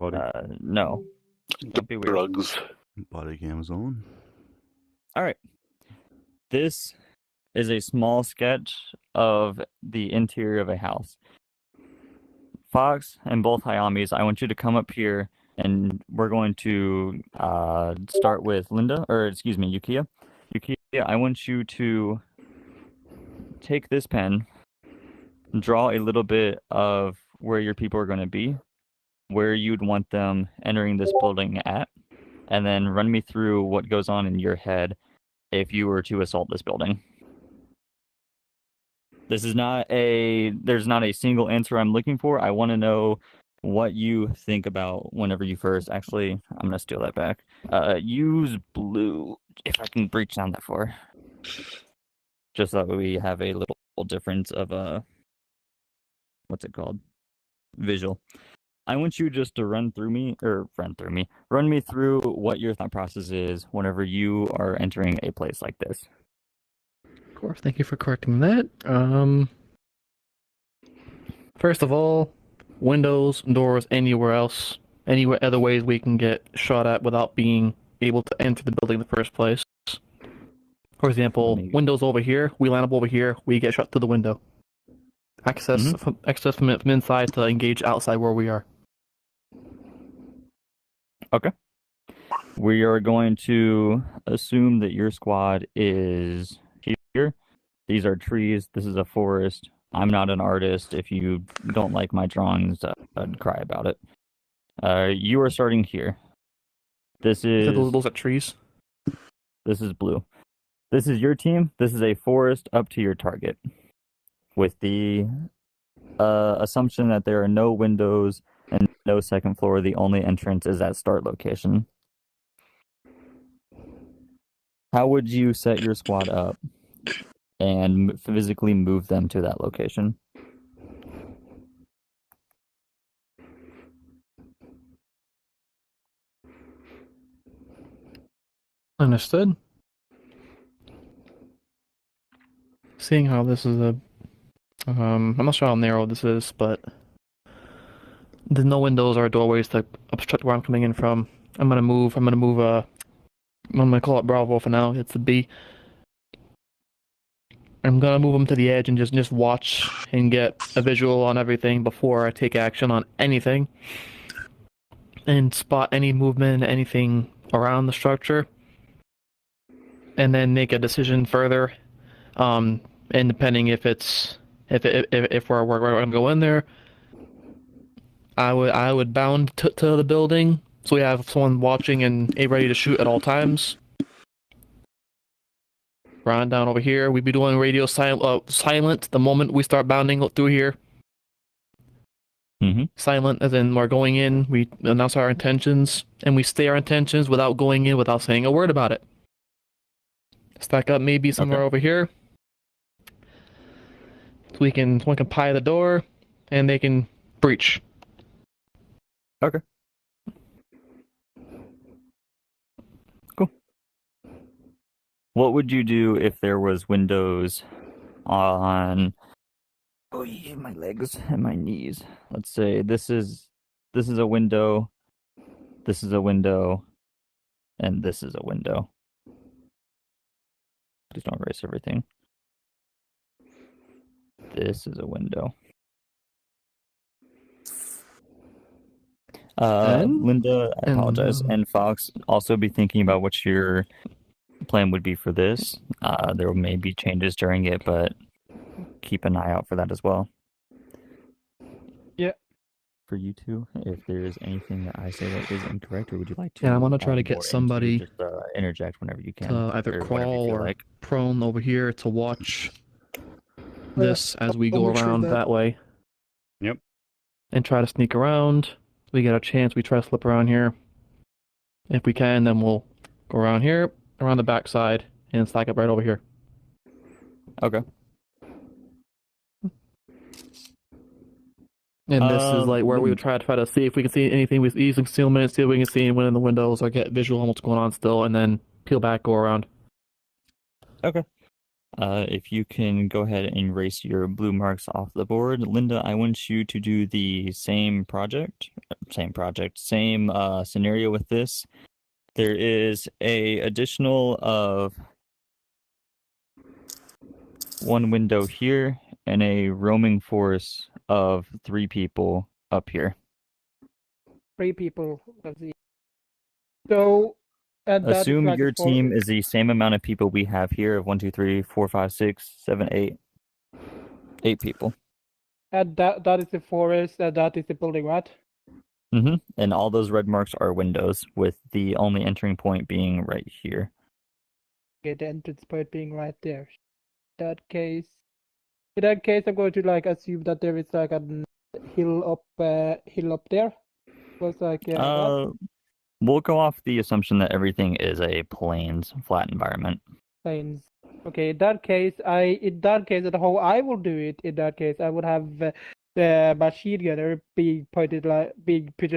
Body, No. Don't be weird. Drugs. body cam zone. All right. This is a small sketch of the interior of a house. Fox and both Hayamis, I want you to come up here, and we're going to start with Yukiya. Yukiya, I want you to take this pen, draw a little bit of where your people are going to be, where you'd want them entering this building at, and then run me through what goes on in your head if you were to assault this building. There's not a single answer I'm looking for. I want to know what you think about whenever you first. Actually, I'm going to steal that back. Use blue, if I can reach down that far. Just so that we have a little difference of what's it called? Visual. I want you just to run me through what your thought process is whenever you are entering a place like this. Of course, thank you for correcting that. First of all, windows, doors, anywhere else, any other ways we can get shot at without being able to enter the building in the first place. For example, windows over here, we line up over here, we get shot through the window. Access from inside to engage outside where we are. Okay. We are going to assume that your squad is here. These are trees. This is a forest. I'm not an artist. If you don't like my drawings, I'd cry about it. You are starting here. This is... Those are trees? This is blue. This is your team. This is a forest up to your target. With the assumption that there are no windows and no second floor, the only entrance is at start location. How would you set your squad up and physically move them to that location? Understood. Seeing how this is a... I'm not sure how narrow this is, but there's no windows or doorways to obstruct where I'm coming in from. I'm gonna call it Bravo for now. It's a B. I'm gonna move them to the edge and just watch and get a visual on everything before I take action on anything, and spot any movement, anything around the structure, and then make a decision further. And depending if we're gonna go in there, I would bound to the building so we have someone watching and ready to shoot at all times. Run down over here. We'd be doing radio silent the moment we start bounding through here. Silent, as in we're going in. We announce our intentions, and we stay our intentions without going in, without saying a word about it. Stack up maybe somewhere over here. So one can pie the door, and they can breach. Okay. Cool. What would you do if there was windows on my legs and my knees? Let's say this is a window, this is a window, and this is a window. Please don't erase everything. This is a window. Linda, I apologize, and Fox, also be thinking about what your plan would be for this. There may be changes during it, but keep an eye out for that as well. Yeah. For you two, if there is anything that I say that is incorrect, or would you like to? Yeah, I'm gonna try to get somebody just interject whenever you can. To either crawl or prone over here to watch this as we go around that way. Yep. And try to sneak around. We get a chance, we try to slip around here. If we can, then we'll go around here, around the back side, and stack up right over here. Okay. And this is like where we would try to see if we can see anything with ease concealment, see if we can see anyone in the windows or get visual on what's going on still, and then peel back, go around. Okay. If you can go ahead and erase your blue marks off the board. Linda, I want you to do the same scenario with this. There is a additional of one window here and a roaming force of 3 people up here. 3 people. Let's see. So, that is Assume like your four- team is the same amount of people we have here of 1, 2, 3, 4, 5, 6, 7, 8. 8 people. And that is the forest, and that is the building, right? And all those red marks are windows, with the only entering point being right here. Okay, the entrance point being right there. In that case, I'm going to like assume that there is like a hill up there. Was like We'll go off the assumption that everything is a plains, flat environment. plains. Okay, in that case, and how I will do it. In that case, I would have the machine gunner being put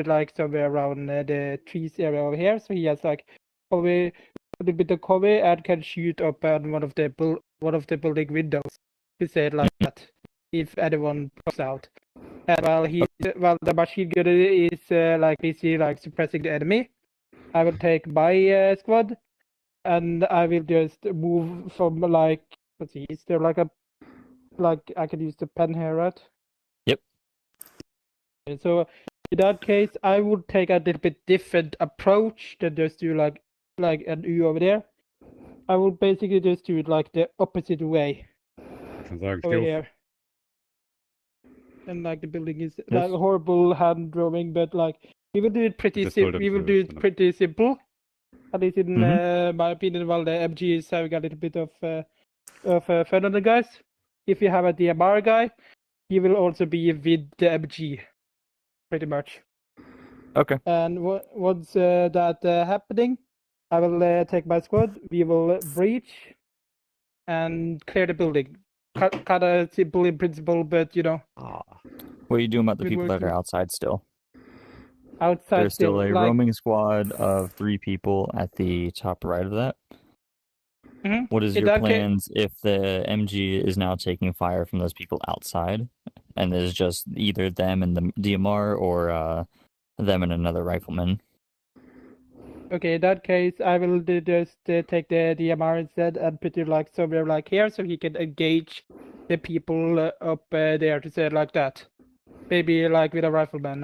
like somewhere around the trees area over here, so he has like cover, a little bit of cover, and can shoot up on one of the building windows. To say it like that, if anyone pops out. And while the machine gunner is like busy like suppressing the enemy, I will take my squad. And I will just move from like, let's see, is there like I can use the pen here, right? Yep. Okay, so in that case, I would take a little bit different approach than just do like an U over there. I will basically just do it like the opposite way over here. And like the building is like a horrible hand drawing, but like we will do it pretty simple. At least in my opinion, while the MG is having a little bit of fun on the guys. If you have a DMR guy, he will also be with the MG, pretty much. Okay. And once that happening, I will take my squad. We will breach and clear the building. Kind of simple in principle, but you know. What are you doing about the Good people work, that are too. outside still? Outside There's still a like, roaming squad of 3 people at the top right of that. What is In your that case- plans if the MG is now taking fire from those people outside, and there's just either them and the DMR or them and another rifleman? Okay, in that case, I will just take the DMR instead and put it like somewhere like here, so he can engage the people up there, to say it like that. Maybe like with a rifleman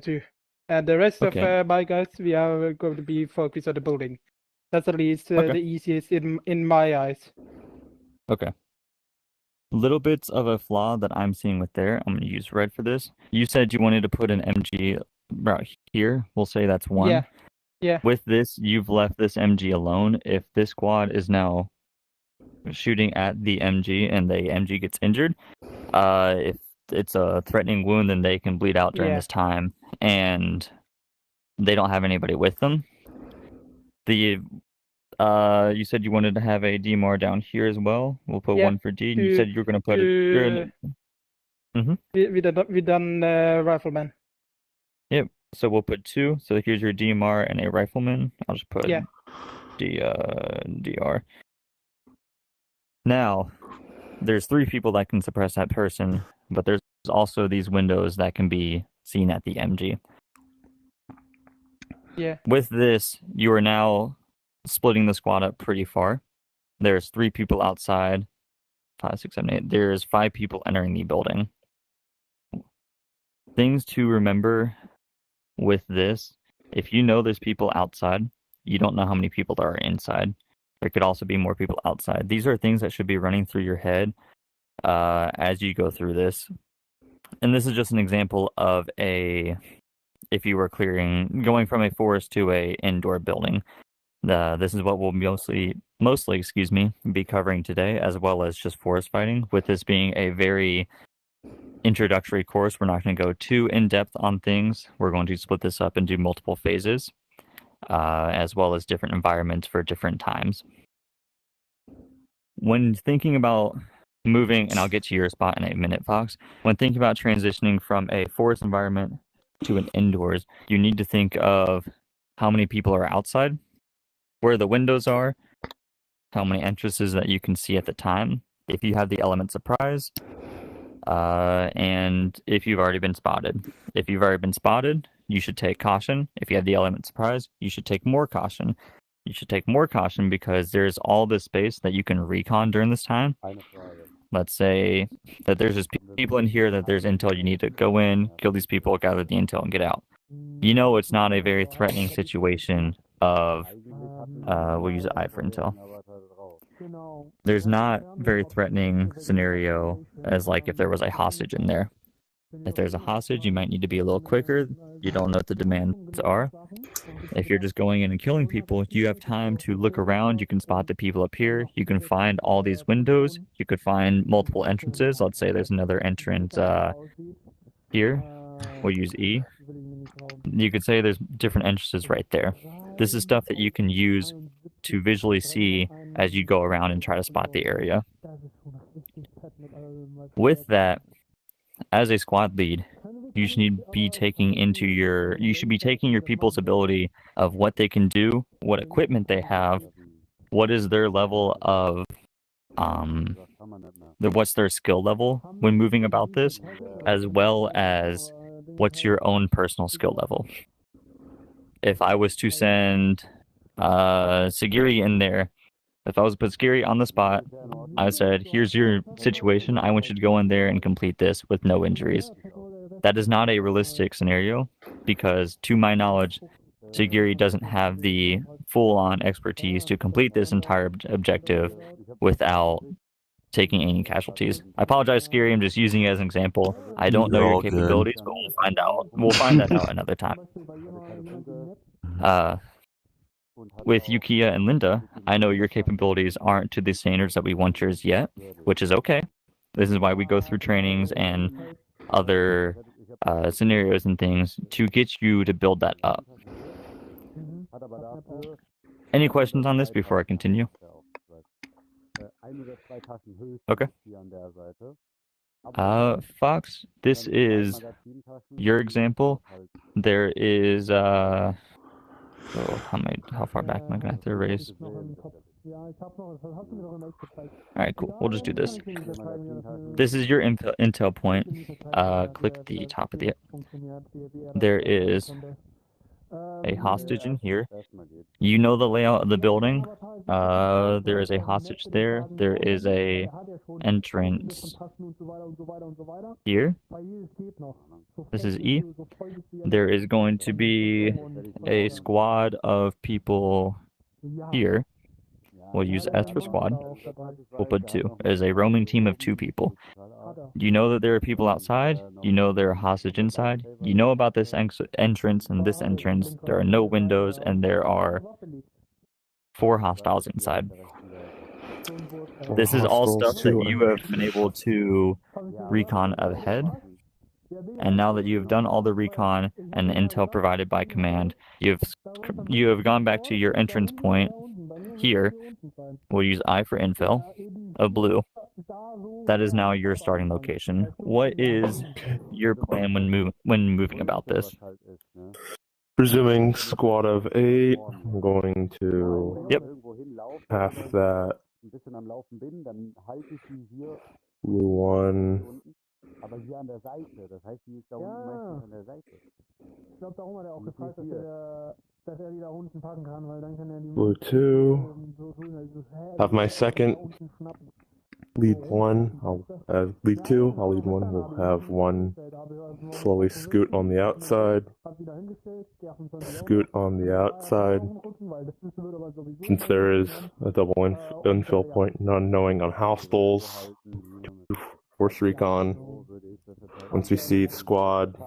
too. And the rest Okay. of my guys, we are going to be focused on the building. That's at least Okay. the easiest in my eyes. Okay. Little bits of a flaw that I'm seeing with there. I'm going to use red for this. You said you wanted to put an MG right here. We'll say that's 1. Yeah. With this, you've left this MG alone. If this squad is now shooting at the MG and the MG gets injured, if it's a threatening wound, then they can bleed out during this time, and they don't have anybody with them. You said you wanted to have a DMR down here as well. We'll put 1 for D. And you said you were going to put We done rifleman. Yep. So we'll put 2. So here's your DMR and a rifleman. I'll just put DR. Now, there's 3 people that can suppress that person, but there's also these windows that can be seen at the MG. Yeah. With this, you are now splitting the squad up pretty far. There's 3 people outside. 5, 6, 7, 8. There's 5 people entering the building. Things to remember with this: if you know there's people outside, you don't know how many people there are inside. There could also be more people outside. These are things that should be running through your head as you go through this. And this is just an example of if you were going from a forest to a indoor building. This is what we'll mostly, be covering today, as well as just forest fighting. With this being a very introductory course, we're not going to go too in-depth on things. We're going to split this up and do multiple phases, as well as different environments for different times. When thinking about moving, and I'll get to your spot in a minute, Fox, when thinking about transitioning from a forest environment to an indoors, you need to think of how many people are outside, where the windows are, how many entrances that you can see at the time, if you have the element surprise, and if you've already been spotted. If you've already been spotted, you should take caution. If you have the element surprise, you should take more caution. You should take more caution because there's all this space that you can recon during this time. Let's say that there's just people in here, that there's intel you need to go in, kill these people, gather the intel, and get out. You know it's not a very threatening situation of, we'll use I for intel. There's not very threatening scenario as like if there was a hostage in there. If there's a hostage, you might need to be a little quicker. You don't know what the demands are. If you're just going in and killing people, you have time to look around. You can spot the people up here. You can find all these windows. You could find multiple entrances. Let's say there's another entrance here. We'll use E. You could say there's different entrances right there. This is stuff that you can use to visually see as you go around and try to spot the area. With that, as a squad lead, you should be taking your people's ability of what they can do, what equipment they have, what is their level of what's their skill level when moving about this, as well as what's your own personal skill level. If I was to send Sagiri in there, if I was to put Sagiri on the spot, I said, here's your situation, I want you to go in there and complete this with no injuries. That is not a realistic scenario because, to my knowledge, Sagiri doesn't have the full-on expertise to complete this entire objective without taking any casualties. I apologize, Sagiri, I'm just using it as an example. I don't know You're your all good. capabilities, but we'll find out. We'll find that out another time. With Yukiya and Linda, I know your capabilities aren't to the standards that we want yours yet, which is okay. This is why we go through trainings and other scenarios and things to get you to build that up. Any questions on this before I continue? Okay. Fox, this is your example. There is how far back am I gonna have to erase? Alright, cool. We'll just do this. This is your intel point. Click the top of the. There is a hostage in here. You know the layout of the building. There is a hostage there. There is a entrance here. This is E. There is going to be a squad of people here. We'll use S for squad. We'll put 2. There's a roaming team of 2 people. You know that there are people outside. You know there are hostage inside. You know about this entrance and this entrance. There are no windows and there are 4 hostiles inside. This is all stuff that you have been able to recon ahead. And now that you have done all the recon and the intel provided by command, you have gone back to your entrance point here. We'll use I for infill of blue. That is now your starting location. What is your plan when moving about this? Presuming squad of 8, I'm going to half that blue one. Blue 2. Have my second lead 1. I'll lead 2. I'll lead 1. We'll have 1 slowly scoot on the outside. Scoot on the outside. Since there is a double infill point, none knowing on hostiles. Force recon. Once we see the squad,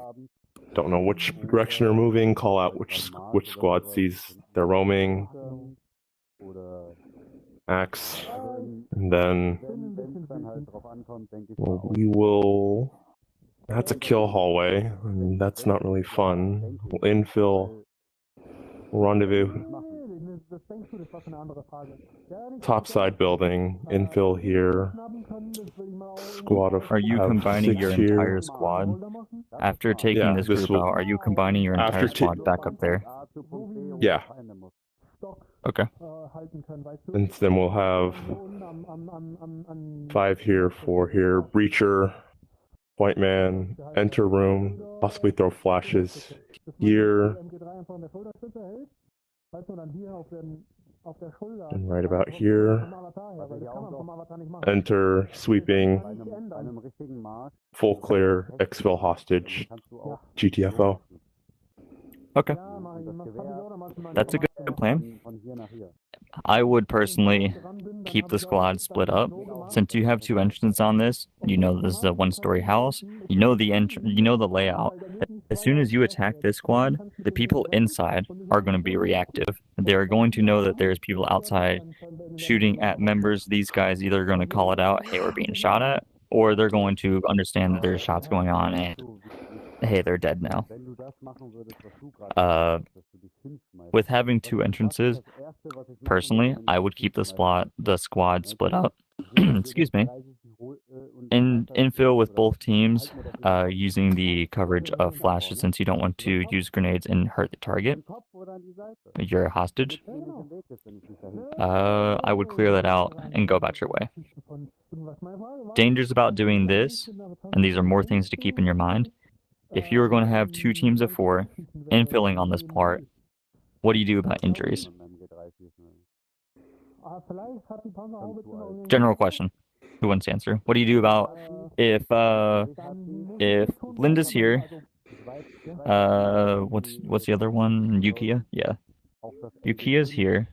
don't know which direction they're moving, call out which squad sees they're roaming. Axe. And then we will. That's a kill hallway. I mean, that's not really fun. We'll infill. Rendezvous. Topside building. Infill here. Squad of. Are you combining your entire squad? After taking this group out, are you combining your entire squad back up there? Yeah. Okay. And then we'll have 5 here, 4 here. Breacher, White Man, enter room, possibly throw flashes here. And right about here. Enter, sweeping, full clear, exfil hostage, GTFO. Okay. That's a good plan. I would personally keep the squad split up. Since you have 2 entrances on this, you know this is a 1-story house. You know the layout. As soon as you attack this squad, the people inside are going to be reactive. They're going to know that there's people outside shooting at members. These guys either are going to call it out, hey, we're being shot at, or they're going to understand that there's shots going on and hey, they're dead now. With having 2 entrances, personally, I would keep the squad split up. Excuse me. Infill with both teams, using the coverage of flashes since you don't want to use grenades and hurt the target. You're a hostage. I would clear that out and go about your way. Dangers about doing this, and these are more things to keep in your mind. If you are going to have 2 teams of 4 infilling on this part, what do you do about injuries? General question. Who wants to answer? What do you do about if Linda's here? What's the other one? Yukiya? Yeah. Yukiya's here,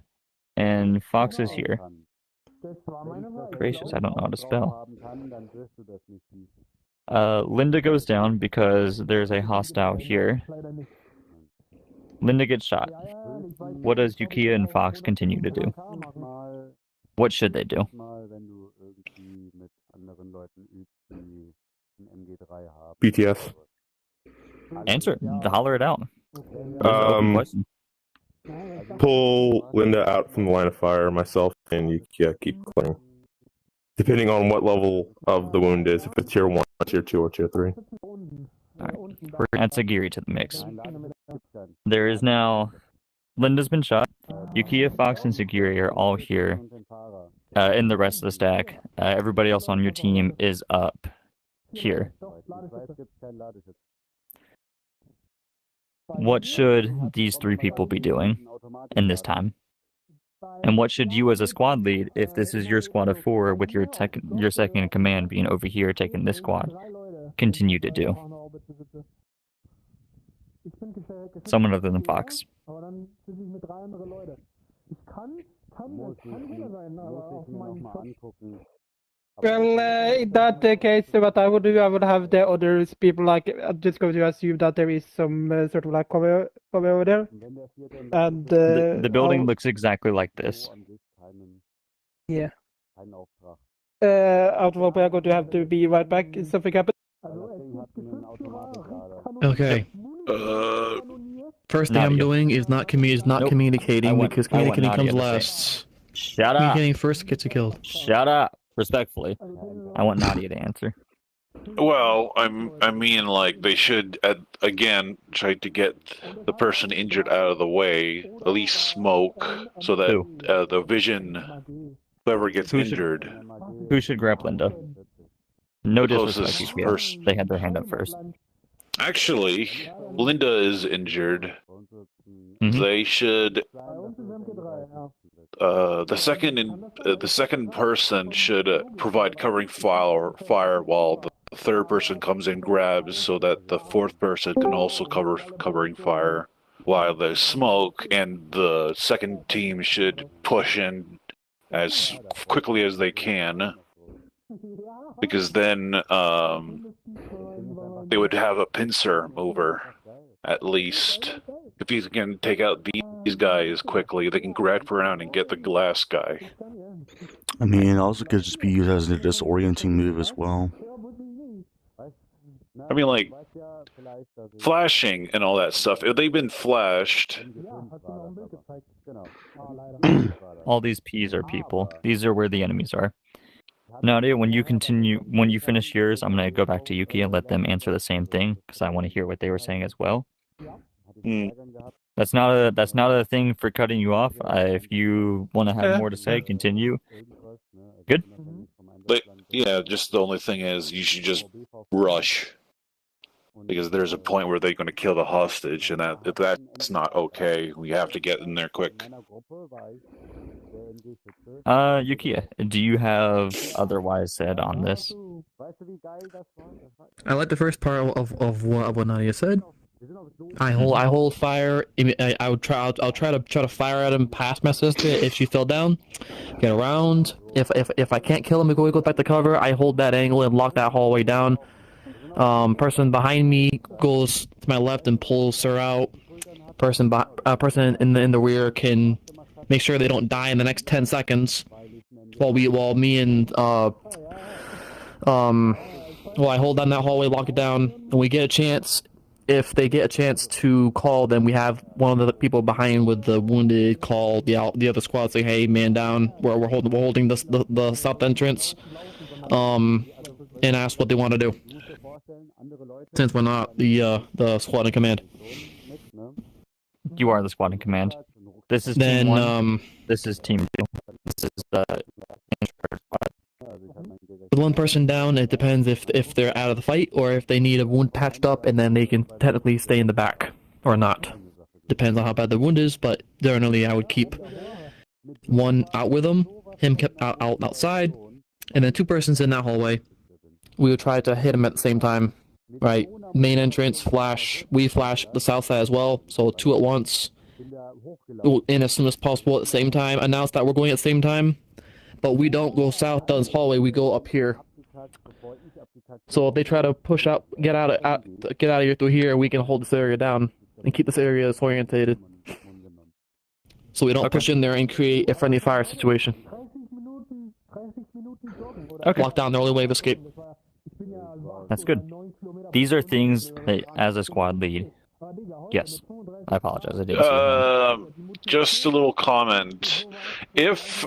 and Fox is here. Gracious, I don't know how to spell. Linda goes down because there's a hostile here. Linda gets shot. What does Yukiya and Fox continue to do? What should they do? BTS. Answer it. Holler it out. That was an open question. Pull Linda out from the line of fire, myself and Yukiya keep clearing. Depending on what level of the wound is, if it's tier 1, tier 2, or tier 3. Alright, we're gonna add Sagiri to the mix. There is now... Linda's been shot. Yukiya, Fox, and Sagiri are all here in the rest of the stack. Everybody else on your team is up here. What should these 3 people be doing in this time? And what should you as a squad lead, if this is your squad of 4 with your second in command being over here taking this squad, continue to do? Someone other than Fox. Well, in that case, what I would do, I would have the others people like, I'm just going to assume that there is some sort of like cover over there. And The building looks exactly like this. Yeah. Out of we're going to have to be right back if something happens. Okay. First thing I'm Nadia. doing is not Nope. communicating because I want communicating Nadia comes to last. Shut up. Communicating first gets you killed. Shut up. Respectfully. I want Nadia to answer. Well, I mean, like, they should, again, try to get the person injured out of the way, at least smoke, so that the vision, whoever gets injured. Who should grab Linda? No The disrespect, closest Yukiya. person. They had their hand up first. Actually, Linda is injured. Mhm. They should. The second person should provide covering fire while the 3rd person comes in grabs, so that the 4th person can also covering fire while there's smoke, and the second team should push in as quickly as they can, because then they would have a pincer mover at least. If you can take out these guys quickly, they can grab around and get the glass guy. I mean, it also could just be used as a disorienting move as well. I mean, like, flashing and all that stuff. If they've been flashed, All these P's are people. These are where the enemies are. Nadia, when you finish yours, I'm going to go back to Yuki and let them answer the same thing, because I want to hear what they were saying as well. That's not a thing for cutting you off. If you want to have more to say, continue. Good. But yeah, just the only thing is you should just rush. Because there's a point where they're going to kill the hostage, and that's not okay. We have to get in there quick. Yukiya, do you have otherwise said on this? I like the first part of what Nadia said. I hold fire. I'll try to fire at him past my sister if she fell down. Get around. If I can't kill him, we go back to cover. I hold that angle and lock that hallway down. Person behind me goes to my left and pulls her out. Person in the rear can make sure they don't die in the next 10 seconds. While me and I hold down that hallway, lock it down, and we get a chance. If they get a chance to call, then we have one of the people behind with the wounded call the other squad, say, "Hey, man down. We're holding the south entrance." And ask what they want to do. Since we're not the squad in command. You are the squad in command. This is then team 1. This is team 2. This is the with one person down, it depends if they're out of the fight or if they need a wound patched up, and then they can technically stay in the back or not. Depends on how bad the wound is, but generally I would keep one out with him kept outside, and then 2 persons in that hallway. We would try to hit him at the same time. Right, main entrance, flash. We flash the south side as well, so 2 at once. In as soon as possible at the same time. Announce that we're going at the same time, but we don't go south down this hallway. We go up here. So if they try to push out, get out of here through here, we can hold this area down and keep this area disorientated. So we don't push in there and create a friendly fire situation. Okay. Lock down the only way of escape. That's good. These are things that, as a squad lead, yes, I apologize. I didn't. Just a little comment. If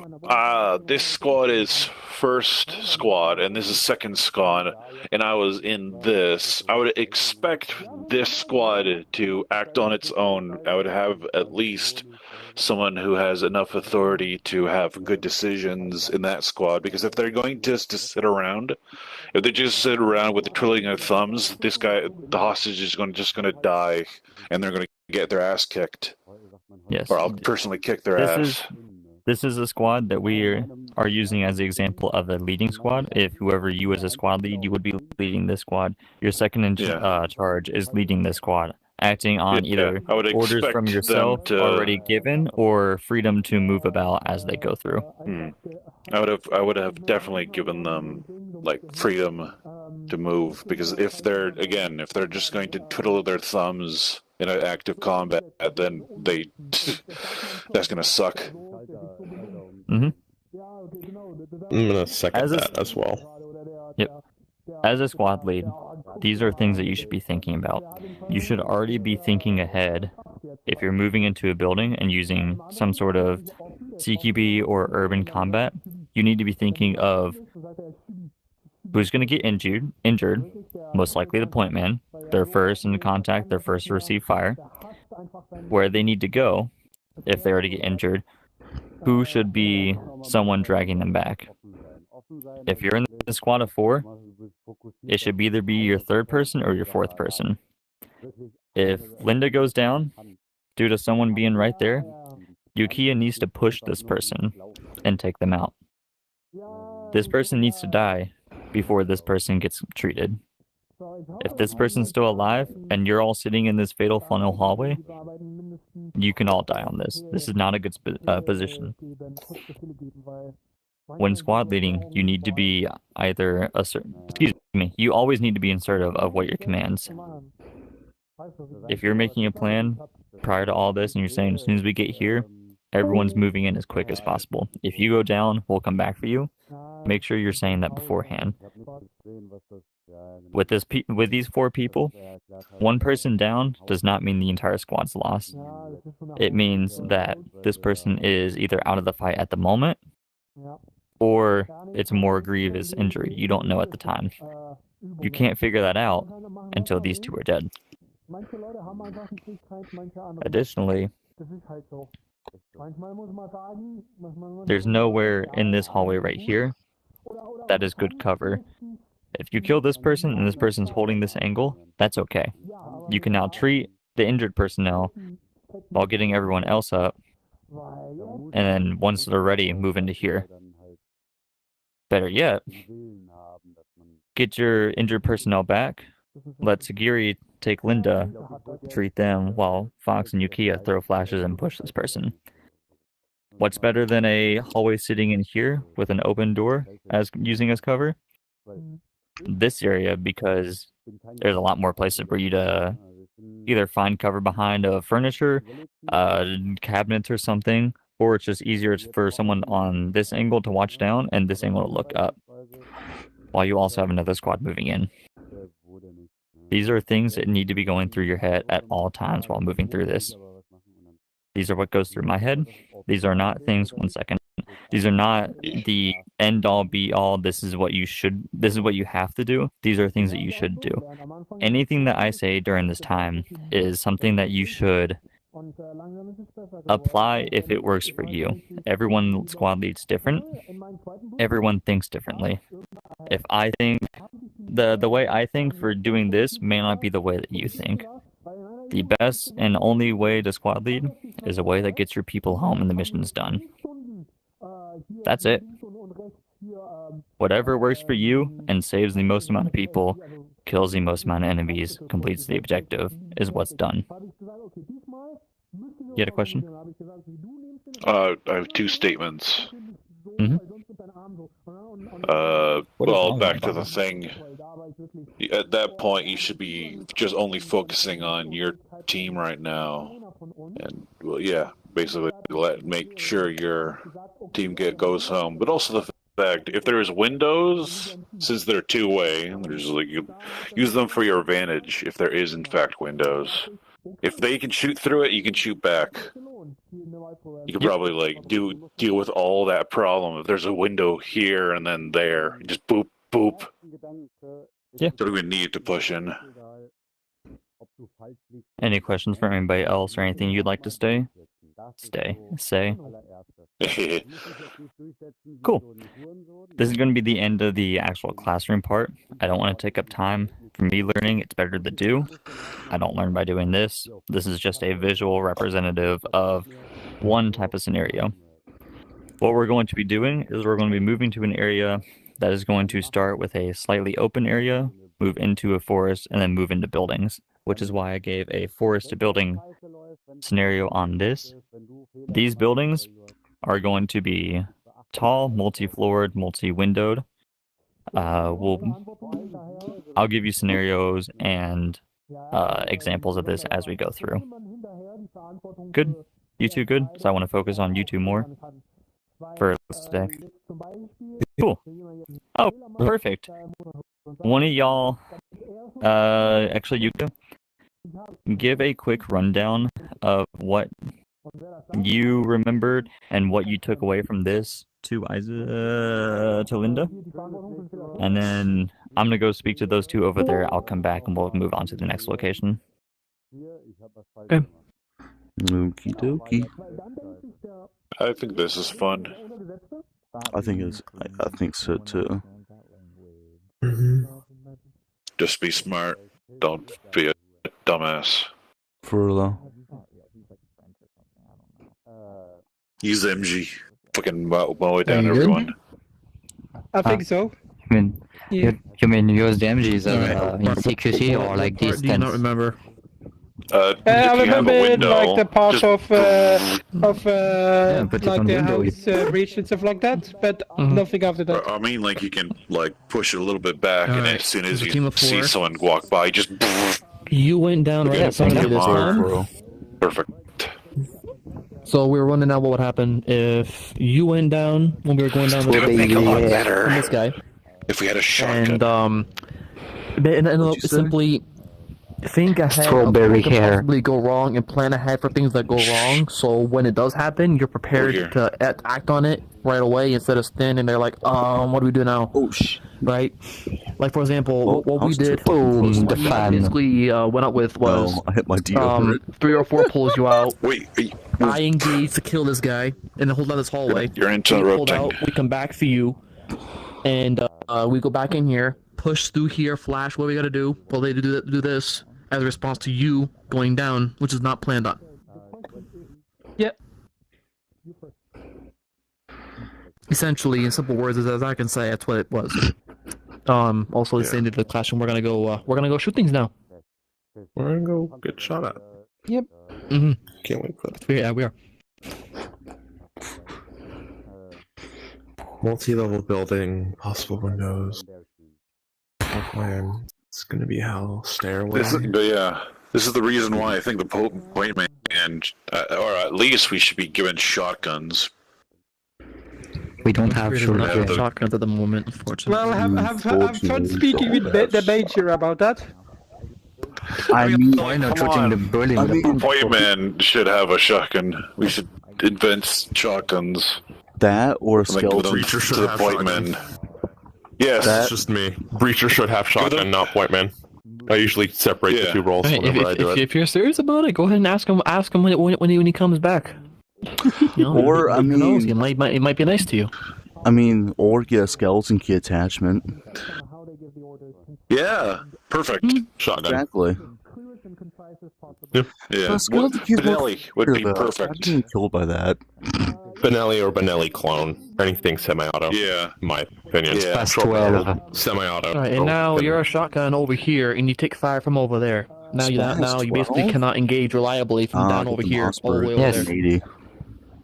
this squad is first squad and this is second squad, and I was in this, I would expect this squad to act on its own. I would have at least someone who has enough authority to have good decisions in that squad, because if they're going just to sit around, if they just sit around with the twiddling of thumbs, this guy, the hostage, is just going to die, and they're going to get their ass kicked. Yes. Or I'll personally kick their ass. This is a squad that we are using as the example of a leading squad. If whoever you as a squad lead, you would be leading this squad. Your second in charge is leading this squad, acting on either orders from yourself already given or freedom to move about as they go through. I would have definitely given them like freedom to move, because if they're just going to twiddle their thumbs in an active combat, then that's gonna suck. Mm-hmm. I'm gonna second that as well. Yep. As a squad lead, these are things that you should be thinking about. You should already be thinking ahead. If you're moving into a building and using some sort of CQB or urban combat, you need to be thinking of who's going to get injured, most likely the point man. They're first in contact, they're first to receive fire. Where they need to go, if they already get injured, who should be someone dragging them back. If you're in the squad of 4, it should either be your 3rd person or your 4th person. If Linda goes down, due to someone being right there, Yukiya needs to push this person and take them out. This person needs to die before this person gets treated. If this person's still alive and you're all sitting in this fatal funnel hallway, you can all die on this. This is not a good position. When squad leading, you need to be either you always need to be assertive of what your commands. If you're making a plan prior to all this and you're saying as soon as we get here, everyone's moving in as quick as possible. If you go down, we'll come back for you. Make sure you're saying that beforehand. With these 4 people, 1 person down does not mean the entire squad's lost. It means that this person is either out of the fight at the moment, or it's a more grievous injury. You don't know at the time. You can't figure that out until these 2 are dead. Additionally, there's nowhere in this hallway right here that is good cover. If you kill this person and this person's holding this angle, that's okay. You can now treat the injured personnel while getting everyone else up, and then once they're ready, move into here. Better yet, get your injured personnel back, let Sagiri take Linda, treat them, while Fox and Yukiya throw flashes and push this person. What's better than a hallway sitting in here with an open door as using as cover? This area, because there's a lot more places for you to either find cover behind a furniture, cabinets or something, or it's just easier for someone on this angle to watch down and this angle to look up, while you also have another squad moving in. These are things that need to be going through your head at all times while moving through this. These are what goes through my head. These are not things, 1 second. These are not the end all be all. This is what you have to do. These are things that you should do. Anything that I say during this time is something that you should apply if it works for you. Everyone squad leads different. Everyone thinks differently. If I think the way I think for doing this may not be the way that you think. The best and only way to squad lead is a way that gets your people home and the mission's done. That's it. Whatever works for you and saves the most amount of people, kills the most amount of enemies, completes the objective, is what's done. You had a question? I have two statements. Mm-hmm. Well, back to the thing. At that point, you should be just only focusing on your team right now, and well, yeah, basically make sure your team goes home. But also the fact, if there's windows, since they're two-way, there's like you use them for your advantage. If there is in fact windows, if they can shoot through it, you can shoot back. You could probably like deal with all that problem. If there's a window here and then there, just boop boop. Yeah. Don't even need to push in. Any questions for anybody else or anything you'd like to say? Cool. This is going to be the end of the actual classroom part. I don't want to take up time for me learning. It's better to do. I don't learn by doing this. This is just a visual representative of one type of scenario. What we're going to be doing is we're going to be moving to an area that is going to start with a slightly open area, move into a forest, and then move into buildings, which is why I gave a forest to building scenario on this. These buildings are going to be tall, multi-floored, multi-windowed. I'll give you scenarios and examples of this as we go through. Good? You two good? So I want to focus on you two more for today. Cool. Oh, perfect. One of y'all, actually you can give a quick rundown of what you remembered and what you took away from this to Linda, and then I'm gonna go speak to those two over there. I'll come back and we'll move on to the next location. Okay. Okie dokie. I think this is fun. I think so too. Just be smart. Don't be a dumbass. For Use MG. Fucking mow it down, Are you good? everyone. I think so. I mean, Yeah. you mean use the MGs Alright. in CQC or like What part do you not distance? remember? If I you have a remember window, like the part just- of but it's like on the window. house reach and stuff like that, but Mhm. nothing after that. I mean, like you can like push it a little bit back, and Alright, as soon there's as a team you of see 4. someone walk by, just You went down right Yeah, in front of me come this on. time. perfect. So we were wondering now what would happen if you went down when we were going down It would make a lot Yeah. better this guy, if we had a shotgun. and What'd you say? simply think ahead Strawberry of what could hair. possibly go wrong and plan ahead for things that go wrong. So when it does happen, you're prepared here. to act on it right away instead of standing there like, what do we do now? Oh sh! Right? Like for example, what I we was too did. fucking close to the my fan. Basically, went up with was No, I hit my deodorant. 3 or 4 pulls you out. Wait, I engage to kill this guy and then hold down this hallway. you're We pulled interrupting. out. We come back for you, and we go back in here, push through here, flash. What we gotta do? Well, they do this as a response to you going down, which is not planned on. Yep. Essentially, in simple words, as I can say, that's what it was. Also, it's the end of the classroom. We're gonna go shoot things now. We're gonna go get shot at. Yep. Mm-hmm. Can't wait for that. Yeah, we are. Multi-level building, possible windows. Plan. It's gonna be hell. Stairway. This is the reason why I think the point man, or at least we should be given shotguns. We don't have We're not children. the- shotguns at the moment, unfortunately. Well, have fun Unfortunately, speaking with the major about that. I mean, Why not Come shooting on. the bully? I mean, Point man should have a shotgun. We should invent shotguns. that or a Like skeleton. Breacher should to the have point shotgun. man. Yes. That- It's just me. Breacher should have shotgun, not point man. I usually separate the Yeah. two roles Hey, whenever I do it. if you're serious about it, go ahead and ask him when he comes back. You know, Or, I who knows? mean- it might be nice to you. I mean, or get a skeleton key attachment. Yeah. Perfect. Shotgun. Exactly. Yeah. So skeleton key's Benelli would be though. I'm perfect. getting killed by that. Benelli or Benelli clone. Anything semi-auto. Yeah. In my opinion. Yeah. Past 12. Semi-auto. All right, and now you're a shotgun over here, and you take fire from over there. Now you basically 12? cannot engage reliably from down over here all the way over Yes. there. 80.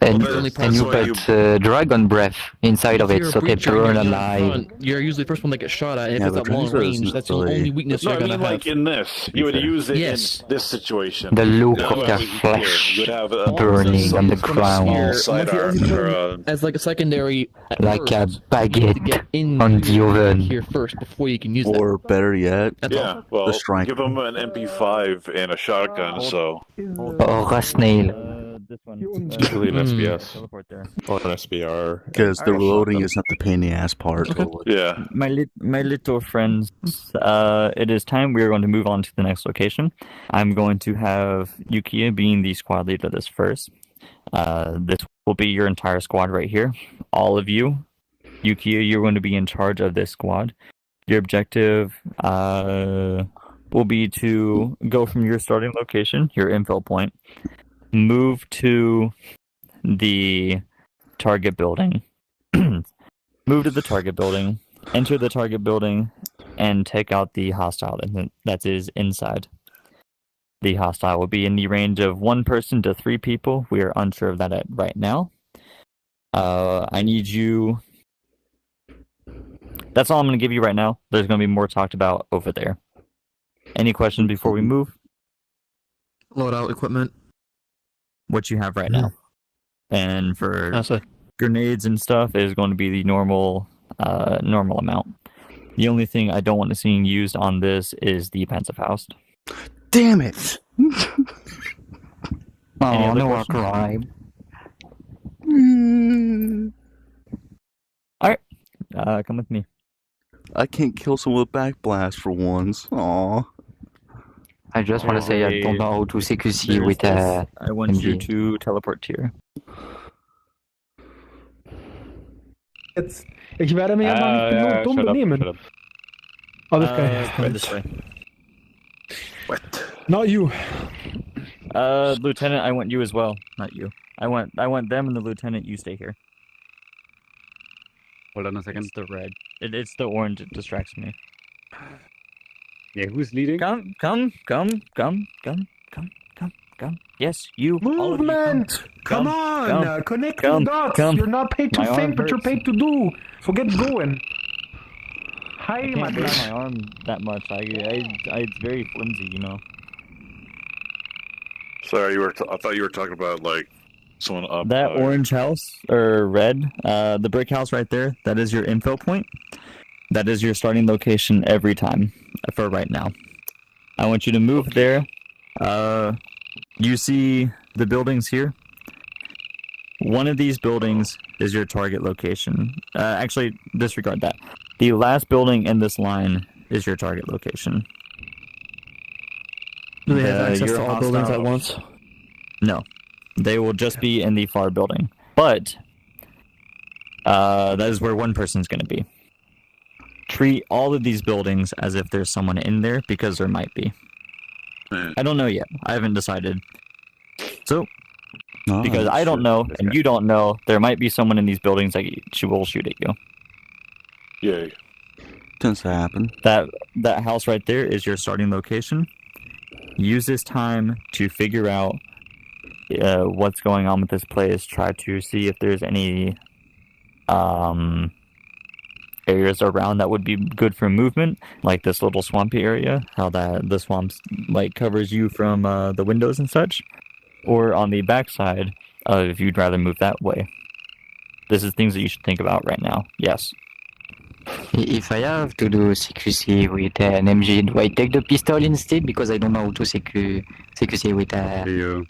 And, Well, and you that's put dragon breath inside of If it, you're a so they breacher burn and you're in alive. front, you're usually the first one that gets shot at. And if Yeah, it's but at long Dragon's range, isn't that's the really- only weakness No, you're I gonna mean, like have. in this, you would Okay. use it Yes. in this situation. The look That of way their we could- flesh You would have burning on the some ground. small sidearm or As like a secondary, at like a first, you have to baguette get in on the oven. here first before you can use that. Or better yet, That's all. yeah. Well, The striker. give them an MP5 and a shotgun. So Or a snail. This one. Usually an SBS. Teleport there. Or an SBR. because the Alright. reloading is not the pain in the ass part. yeah. My little friends, it is time. We are going to move on to the next location. I'm going to have Yukiya being the squad leader of this first. This will be your entire squad right here. All of you. Yukiya, you're going to be in charge of this squad. Your objective will be to go from your starting location, your infill point, move to the target building. Move to the target building, enter the target building, and take out the hostile that is inside. The hostile will be in the range of 1 person to 3 people. We are unsure of that right now. I need you. That's all I'm going to give you right now. There's going to be more talked about over there. Any questions before we move? Load out equipment. What you have right now. And for That's it. grenades and stuff is going to be the normal amount. The only thing I don't want to see used on this is the Panzerfaust. Damn it! Any Oh, other no, I questions? cry. Come with me. I can't kill someone with backblast for once. Aw. I just want to say I don't know how to CQC with There's this. I want you MG. to teleport here. Ich werde mir mal nicht so dumm benehmen. Alles klar. Come this way. Not you. Lieutenant, I want you as well. Not you. I want them and the lieutenant. You stay here. Hold on a second. It's the red. It's the orange. It distracts me. Yeah, who's leading? Come. Yes, you. all of you, Movement! Come on! come, Connect come, the dots! come. You're not paid to My arm think, but you're hurts. paid to do! So get going! Hi, I my can't raise my friend. arm that much. I it's very flimsy, you know. Sorry, I thought you were talking about like someone up. That orange house or red, the brick house right there. That is your info point. That is your starting location every time for right now. I want you to move there. You see the buildings here? One of these buildings is your target location. Actually, disregard that. The last building in this line is your target location. Do they have access your to all buildings at hostile- once? No. They will just be in the far building. But that is where one person's going to be. Treat all of these buildings as if there's someone in there, because there might be. I don't know yet. I haven't decided. So, No, because I don't know, That's and right. you don't know, there might be someone in these buildings that she will shoot at you. Yay. tends to happen. That house right there is your starting location. Use this time to figure out what's going on with this place. Try to see if there's any areas around that would be good for movement, like this little swampy area, how the swamp like covers you from the windows and such, or on the backside if you'd rather move that way. This is things that you should think about right now. Yes. If I have to do secrecy with an MG, do I take the pistol instead? Because I don't know how to secrecy with a...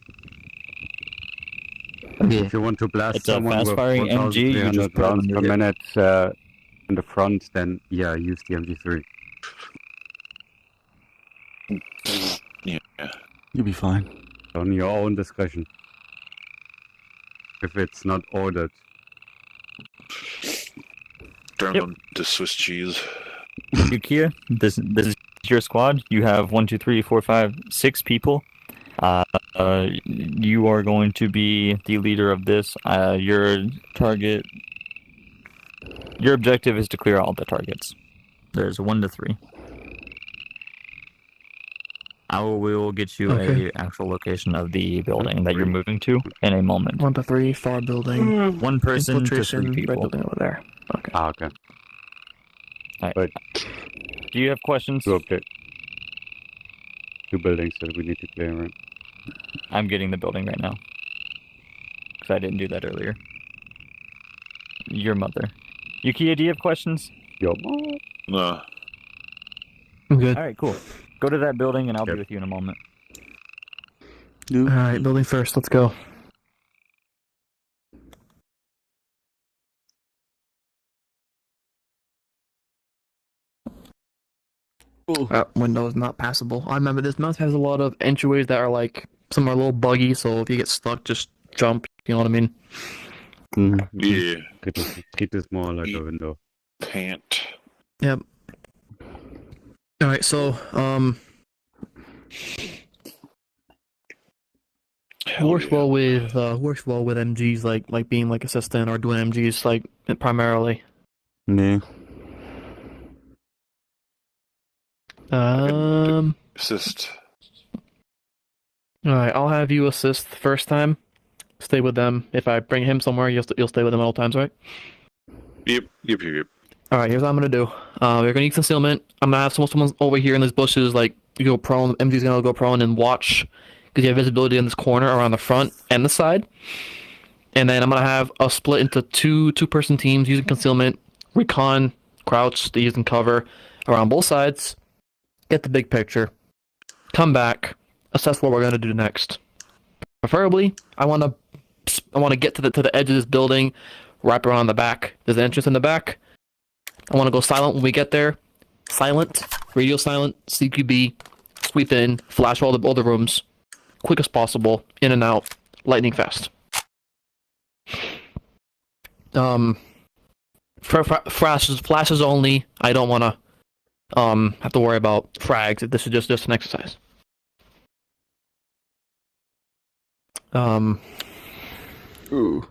Okay. If you want to blast It's a someone with fast-firing MG, you just 1,300 put it rounds under per the- minute in the front, then yeah, use the MG3. Yeah. You'll be fine. On your own discretion. If it's not ordered. Turn Yep. them to Swiss cheese. Yukiya, this is your squad. You have 1, 2, 3, 4, 5, 6 people. You are going to be the leader of this. Your objective is to clear all the targets. There's 1 to 3. I will get you Okay. a actual location of the building that you're moving to in a moment. 1 to 3, far building. One person to 3 Infiltration, red people. building over there. Okay. Ah, okay. Do you have questions? Okay. 2 buildings that we need to clear, right? I'm getting the building right now. Because I didn't do that earlier. Your mother. Yukiya, do you have questions? Yo. No. I'm good. Alright, cool. Go to that building and I'll Yep. be with you in a moment. Dude. Alright, building first. Let's go. That window is not passable. I remember this mouse has a lot of entryways that are like, some are a little buggy, so if you get stuck, just jump. You know what I mean? Mhm. Yeah. Treat this more like a window. Pant. Yep. Alright, so, Hell works yeah. well with MGs like being like assistant or doing MGs like primarily. Yeah. Assist. All right, I'll have you assist the first time. Stay with them. If I bring him somewhere, you'll stay with them at all times, right? Yep. All right, here's what I'm gonna do. We're gonna use concealment. I'm gonna have someone over here in these bushes, like you go prone. MG's gonna go prone and watch, because you have visibility in this corner around the front and the side. And then I'm gonna have a split into two-person teams using concealment, recon, crouch, they using cover around both sides. Get the big picture. Come back. Assess what we're gonna do next. Preferably, I wanna get to the edge of this building, wrap around the back. There's an entrance in the back. I wanna go silent when we get there. Silent, radio silent, CQB, sweep in, flash all the rooms, quick as possible, in and out, lightning fast. Flashes only. I don't wanna have to worry about frags. This is just an exercise. Ooh.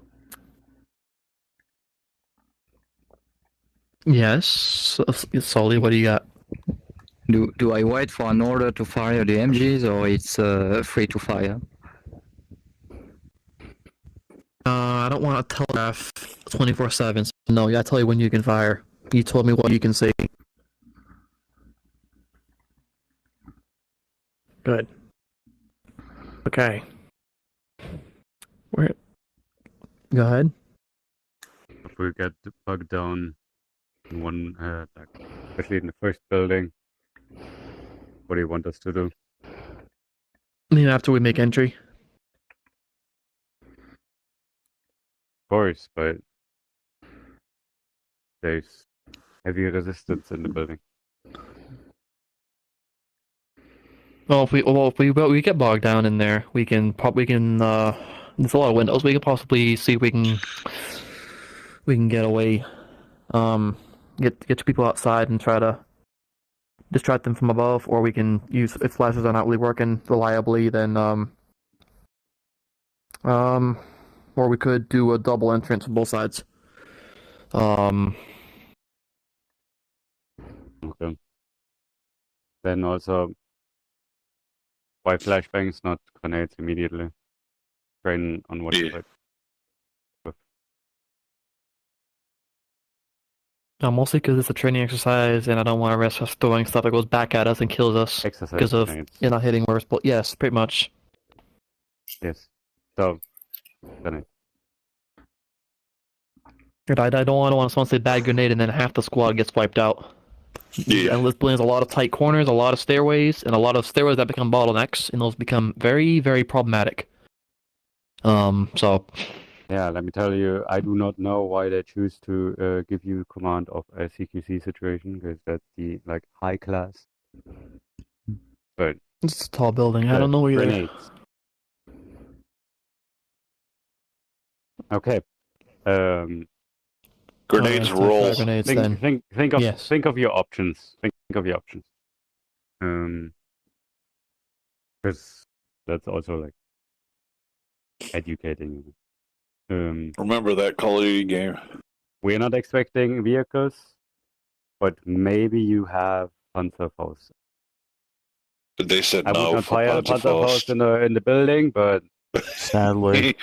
Yes, Sully, what do you got? Do I wait for an order to fire the MGs or it's free to fire? I don't want to telegraph 24/7. So no, yeah, I tell you when you can fire. You told me what you can say. Good. Okay. Where? Go ahead. If we get bugged down in one, especially in the first building, What do you want us to do? I mean, after we make entry. Of course, but there's heavy resistance in the building. Well, if we get bogged down in there, we can there's a lot of windows. We could possibly see if we can get away, get people outside and try to distract them from above, or we can use if flashes are not really working reliably, then or we could do a double entrance on both sides. Okay. Then also, why flashbangs, not grenades immediately? Train on what Yeah. side? Mostly because it's a training exercise, and I don't want to risk us throwing stuff that goes back at us and kills us Exercise because of grenades. you're not hitting where but yes, pretty much. Yes. So, grenade. And I don't want someone to say bad grenade and then half the squad gets wiped out. Yeah. And this building has a lot of tight corners, a lot of stairways, and a lot of stairways that become bottlenecks, and those become very, very problematic. So Yeah, let me tell you, I do not know why they choose to give you command of a CQC situation, because that's the high class. But it's a tall building. I don't know either. grenades. Okay. Grenades let's do roll. fire grenades then. Think of your options. Think of your options. Because that's also educating. Remember that Call of Duty game. We're not expecting vehicles, but maybe you have Panzerfaust. They said I would no not for fire a Panzerfaust Panzerfaust. in the building, but Sadly.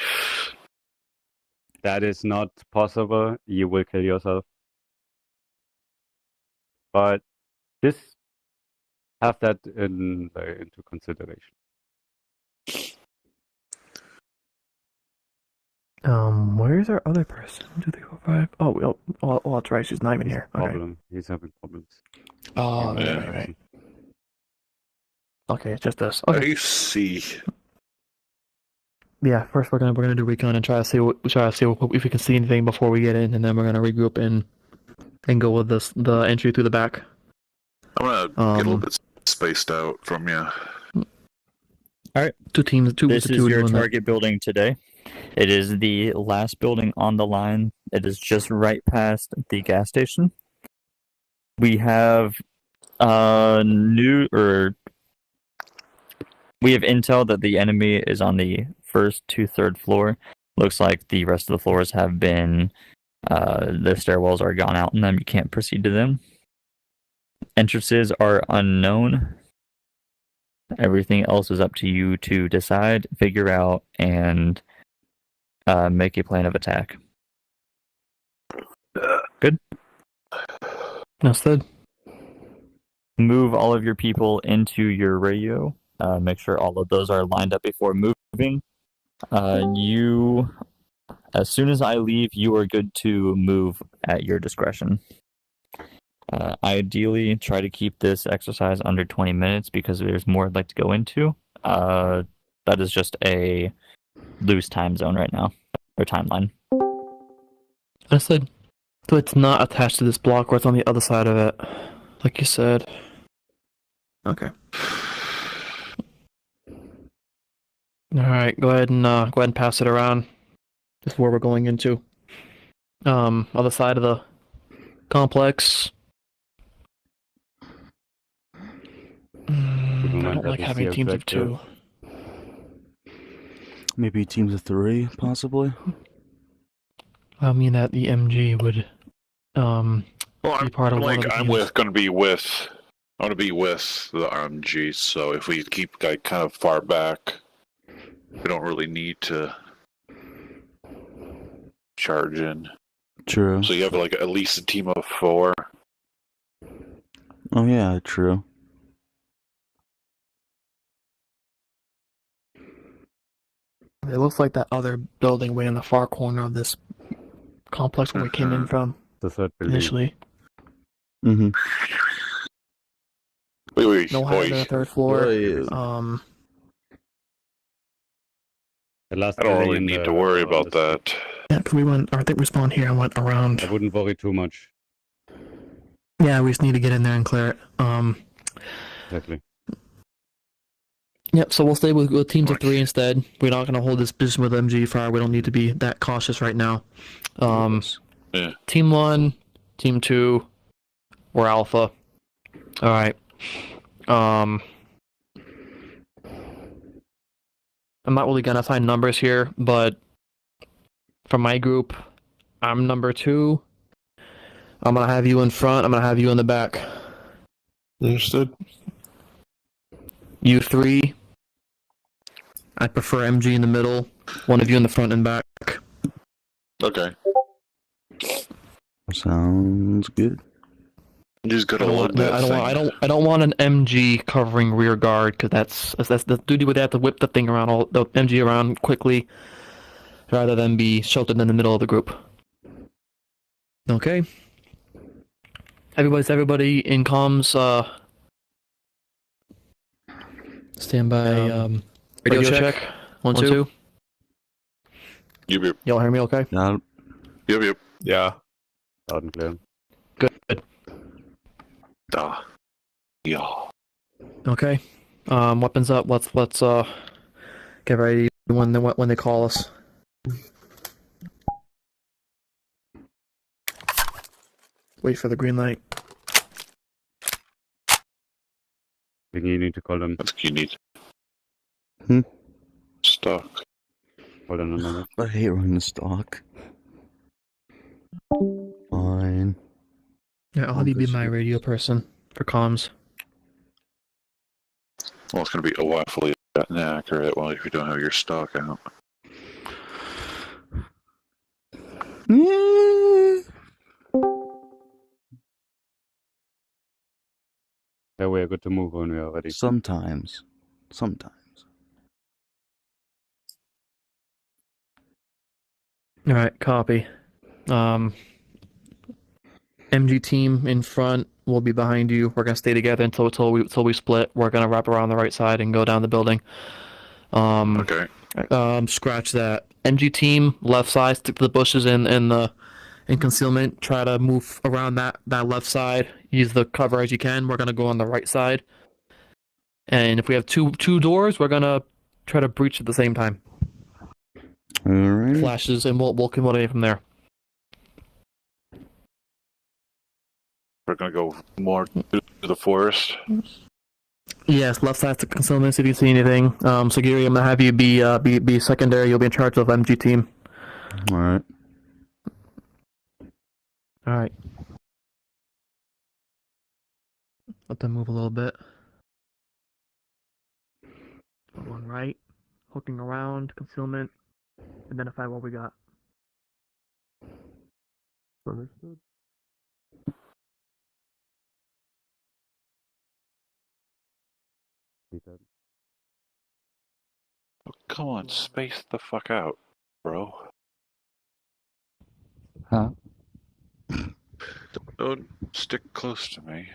that is not possible. You will kill yourself. But this have that into consideration. Where's our other person? 2, 3, 4, 5. Oh, that's right. She's not even here. Okay. Problem. He's having problems. Oh, Yeah. right. Okay, it's just us. Okay. I see. Yeah. First, we're gonna do recon and try to see if we can see anything before we get in, and then we're gonna regroup and go with the entry through the back. I'm gonna get a little bit spaced out from you. All right. Two teams. This is your doing that. target building today. It is the last building on the line. It is just right past the gas station. We have we have intel that the enemy is on the first to third floor. Looks like the rest of the floors have been the stairwells are gone out in them. You can't proceed to them. Entrances are unknown. Everything else is up to you to decide, figure out, and make a plan of attack. Good. That's good. Move all of your people into your radio. Make sure all of those are lined up before moving. As soon as I leave, you are good to move at your discretion. Ideally, try to keep this exercise under 20 minutes because there's more I'd like to go into. That is just a loose time zone right now, or timeline. That's good. So it's not attached to this block, or it's on the other side of it, like you said. Okay. All right, go ahead and pass it around. This is where we're going into. Other side of the complex. I don't like having teams of 2. Maybe teams of 3, possibly. Oh, I mean that the MG would Well, be part of one of the teams. gonna be with the RMG. So if we keep kind of far back, we don't really need to charge in. True. So you have at least a team of 4. Oh yeah, true. It looks like that other building way in the far corner of this complex where we came in from The third building. initially. Mm-hmm. Wait, No higher than the third floor. Wait. The last I don't building really in need the, to worry on about the- that. Yeah, because we went. I think we spawned here and went around. I wouldn't worry too much. Yeah, we just need to get in there and clear it. Exactly. Yep. So we'll stay with teams of 3 instead. We're not going to hold this position with MG fire. We don't need to be that cautious right now. Yeah. Team 1, Team 2, we're Alpha. All right. I'm not really gonna find numbers here, but for my group, I'm number 2. I'm gonna have you in front. I'm gonna have you in the back. Understood. You 3. I prefer MG in the middle. One of you in the front and back. Okay. Sounds good. You just gotta I don't load want. that I don't thing. want. I don't want an MG covering rear guard because that's the duty where they have to whip the thing around all the MG around quickly, rather than be sheltered in the middle of the group. Okay. Everybody in comms. Stand by. Radio check. 1 2. Yep. Y'all hear me? Okay. Yeah, Yep. Yeah. Loud and clear. Good. Yeah. Okay. Weapons up. Let's get ready when they call us. Wait for the green light. I think you need to call them. I think you need. Hmm? Stock. Hold on a minute. I hate running stock. Fine. Yeah, I'll have you be my radio person for comms. Well, it's gonna be awfully inaccurate. Well, if you don't have your stock out. Yeah, we are good to move when we are ready. Sometimes. All right, copy. MG team in front. We'll be behind you. We're gonna stay together until we split. We're gonna wrap around the right side and go down the building. Okay. Scratch that. MG team left side. Stick to the bushes in concealment. Try to move around that left side. Use the cover as you can. We're gonna go on the right side. And if we have two doors, we're gonna try to breach at the same time. Alright. Flashes, and we'll coordinate from there. We're gonna go more to the forest. Yes, left side to concealment. If you see anything, so Gary, I'm gonna have you be secondary. You'll be in charge of MG team. Alright. All right. Let them move a little bit. One right, hooking around, concealment. Identify what we got. Understood. Oh, come on, space the fuck out, bro. Huh? Don't stick close to me.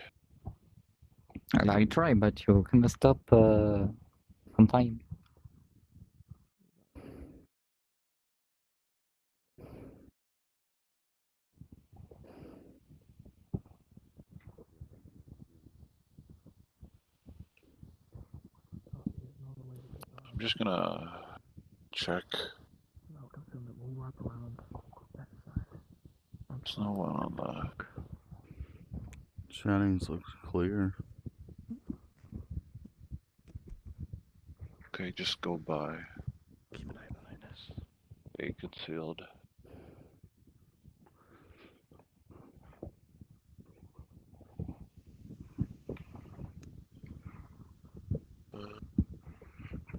I try, but you can stop on time. I'm just gonna check. No concealment. We'll wrap around that side. There's no one on the. Shannon's looks clear. Okay, just go by. Keep an eye behind us. Stay concealed.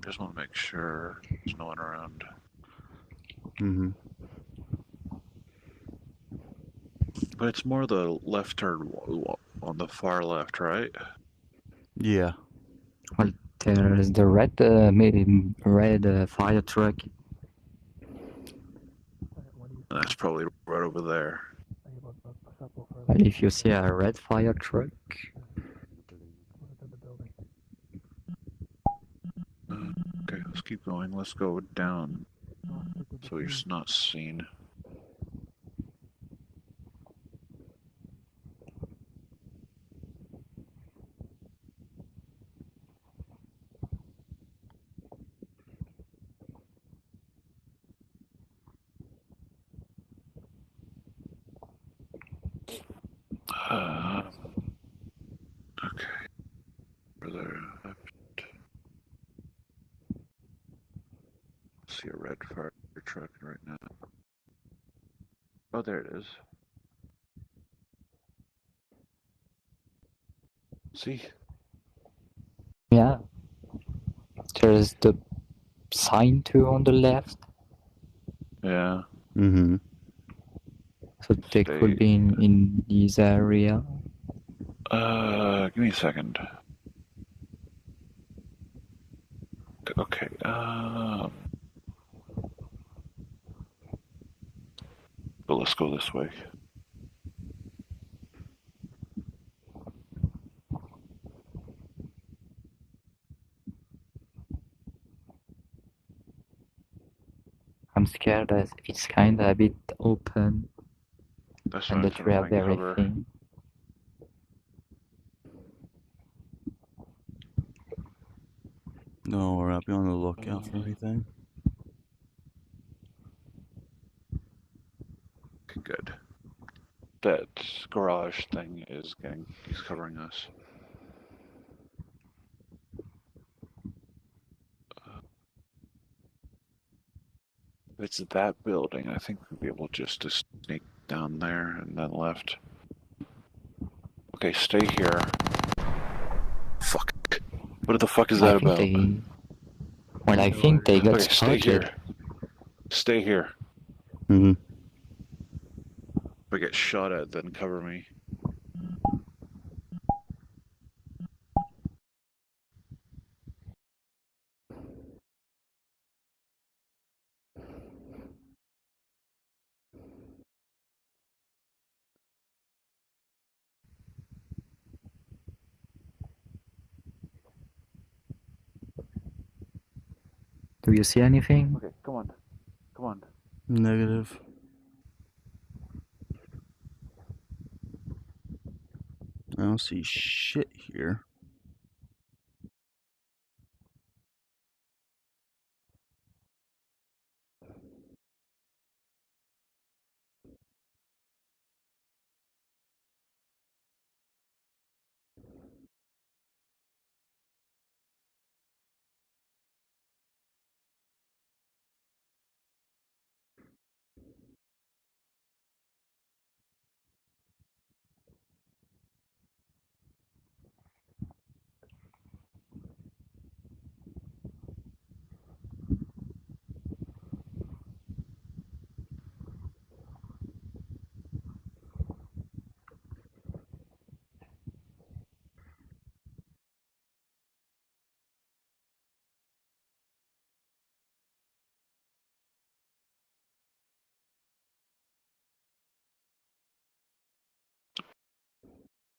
Just want to make sure there's no one around. Mm-hmm. But it's more the left turn on the far left, right? Yeah. Well, there's the red fire truck. That's probably right over there. Well, if you see a red fire truck, keep going. Let's go down so he's not seen. Okay. Further left. See a red fire truck right now. Oh, there it is. See? Yeah. There's the sign too on the left. Yeah. Mm-hmm. So they could be in this area. Give me a second. Okay. But let's go this way. I'm scared that it's kinda a bit open That's and why I'm that trying we to are find very cover. thin. No, we're be on the lookout for anything. Okay, good. That garage thing is covering us. If it's that building, I think we'll be able just to sneak down there and then left. Okay, stay here. Fuck. What the fuck is I that think about? I think they got Okay, stay spotted. here. Stay here. Mm-hmm. If I get shot at, then cover me. Do you see anything? Okay, come on. Come on. Negative. I don't see shit here.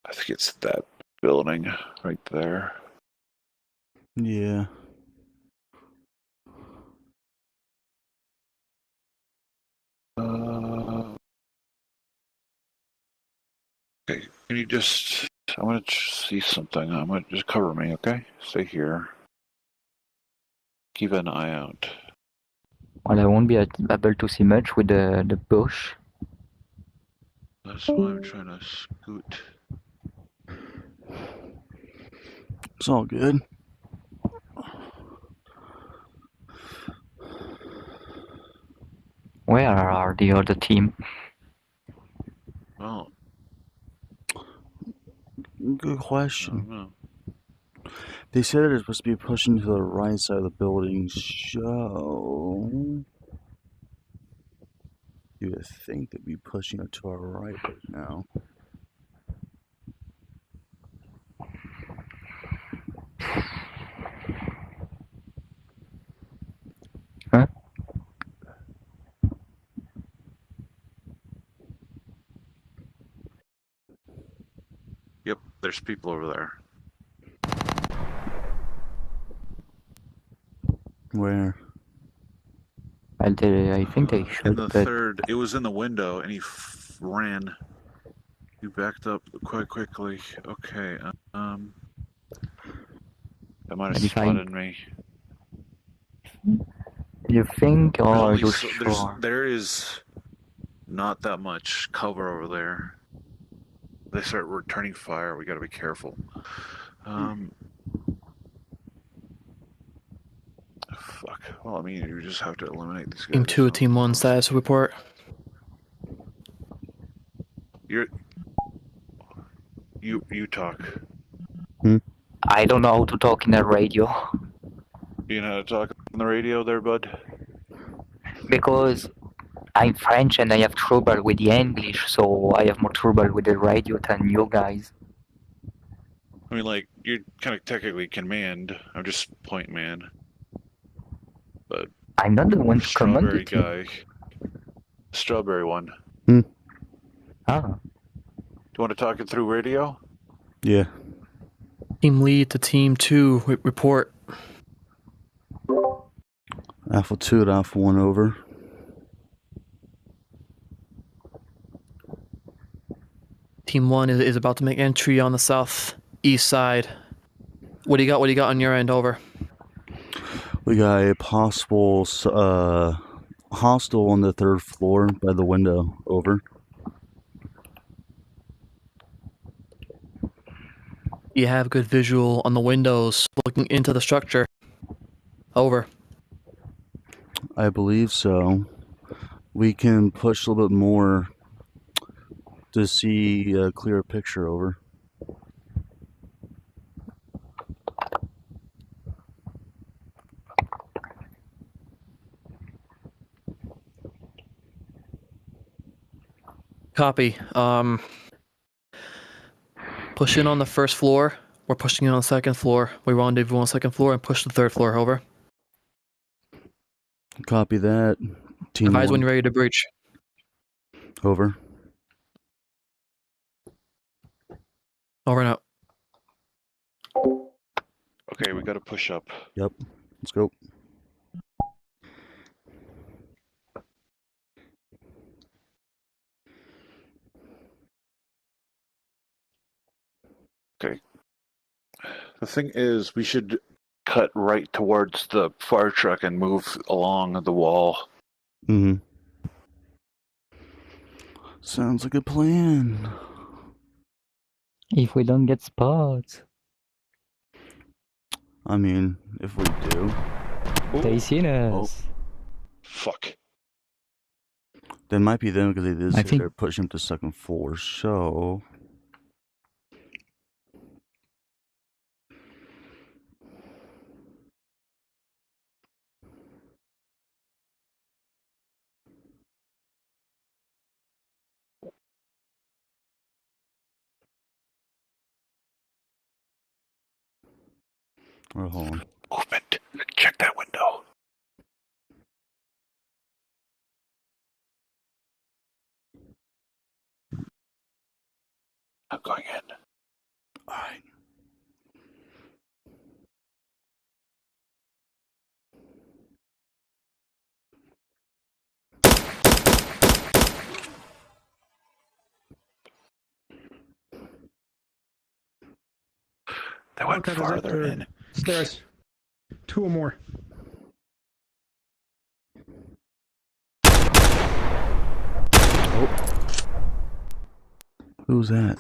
I think it's that building right there. Yeah. Okay, can you just... I want to see something. I'm going to just cover me, okay? Stay here. Keep an eye out. Well, I won't be able to see much with the bush. That's why I'm trying to scoot. It's all good. Where are the other team? Well, Good I question. don't know. They said they're supposed to be pushing to the right side of the building, so you would think they'd be pushing it to our right now. Huh? Yep, there's people over there. Where? I think they In should, the but third, it was in the window, and he ran. He backed up quite quickly. Okay. That might have But if I- spotted me. you think, There's or are only you so- sure? there is not that much cover over there. They start returning fire. We got to be careful. Fuck. Well, I mean, you just have to eliminate these guys. Team 2, Team 1 status report. You talk. I don't know how to talk in a radio. You know how to talk on the radio there, bud? Because I'm French and I have trouble with the English, so I have more trouble with the radio than you guys. I mean, like, you're kind of technically command. I'm just point man. But I'm not the one to command strawberry the team. guy. Strawberry one. Ah, Do you want to talk it through radio? Yeah. Team lead to Team 2 report. Alpha 2 to Alpha 1 over. Team 1 is about to make entry on the southeast side. What do you got? What do you got on your end? Over. We got a possible hostile on the 3rd floor by the window. Over. You have good visual on the windows looking into the structure. Over. I believe so. We can push a little bit more to see a clearer picture. Over. Copy. Push in on the 1st floor. We're pushing in on the 2nd floor. We rendezvous on the 2nd floor and push the 3rd floor. Over. Copy that. Team Advise 1. when you're ready to breach. Over. Over and out. Okay, we got to push up. Yep. Let's go. Okay. The thing is, we should cut right towards the fire truck and move along the wall. Mm-hmm. Sounds like a plan. if we don't get spots, I mean, if we do, they seen us. Fuck. that might be them because they did I say think- they're pushing to 2nd floor. So hold on. Movement. Check that window. I'm going in. All right. They went Okay, farther in. Stairs. 2 or more. Who's that?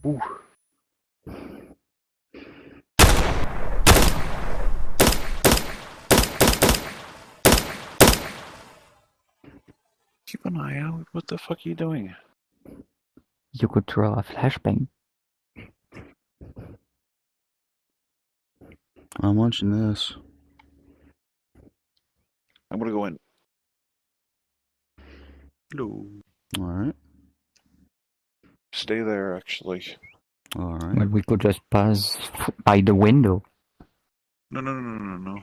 Ooh. Keep an eye out. What the fuck are you doing? You could throw a flashbang. I'm watching this. I'm gonna go in. Hello. All right. Stay there, actually. All right. Well, we could just pass by the window. No.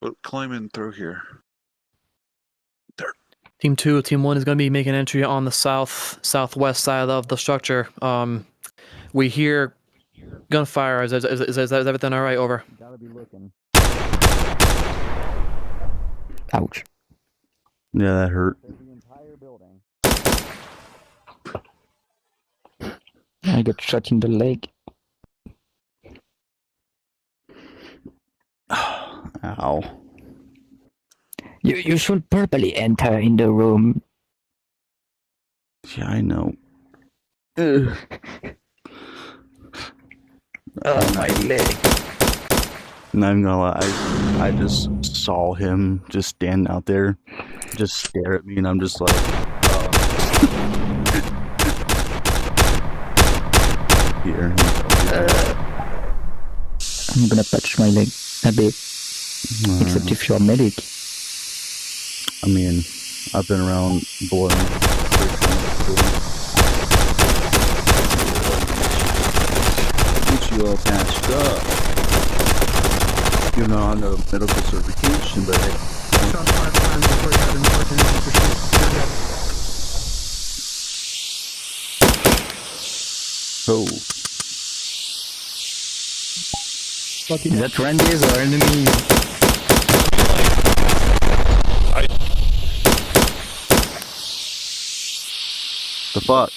But climb in through here. Team 2, Team 1 is going to be making entry on the southwest side of the structure. We hear gunfire. Is everything all right? Over. Gotta be looking. Ouch. Yeah, that hurt. The entire building. I got shot in the leg. Ow. You should probably enter in the room. Yeah, I know. Ugh. My leg. Not even gonna lie, I just saw him just stand out there, just stare at me, and I'm just like, here. I'm gonna touch my leg a bit. Except if you're a medic. I mean, I've been around blowing. Get you all patched up. You're not on a medical certification, but Shot 5 times before you had an opportunity to shoot. You're dead. oh, Is that friendlies or enemies? the fuck?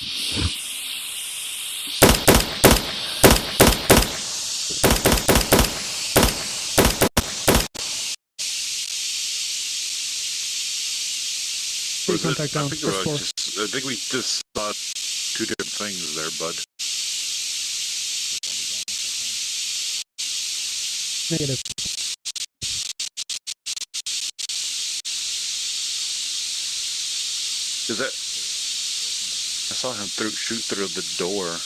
Take contact down. I First floor. think we just saw two different things there, bud. Negative. Is that? I saw him shoot through the door.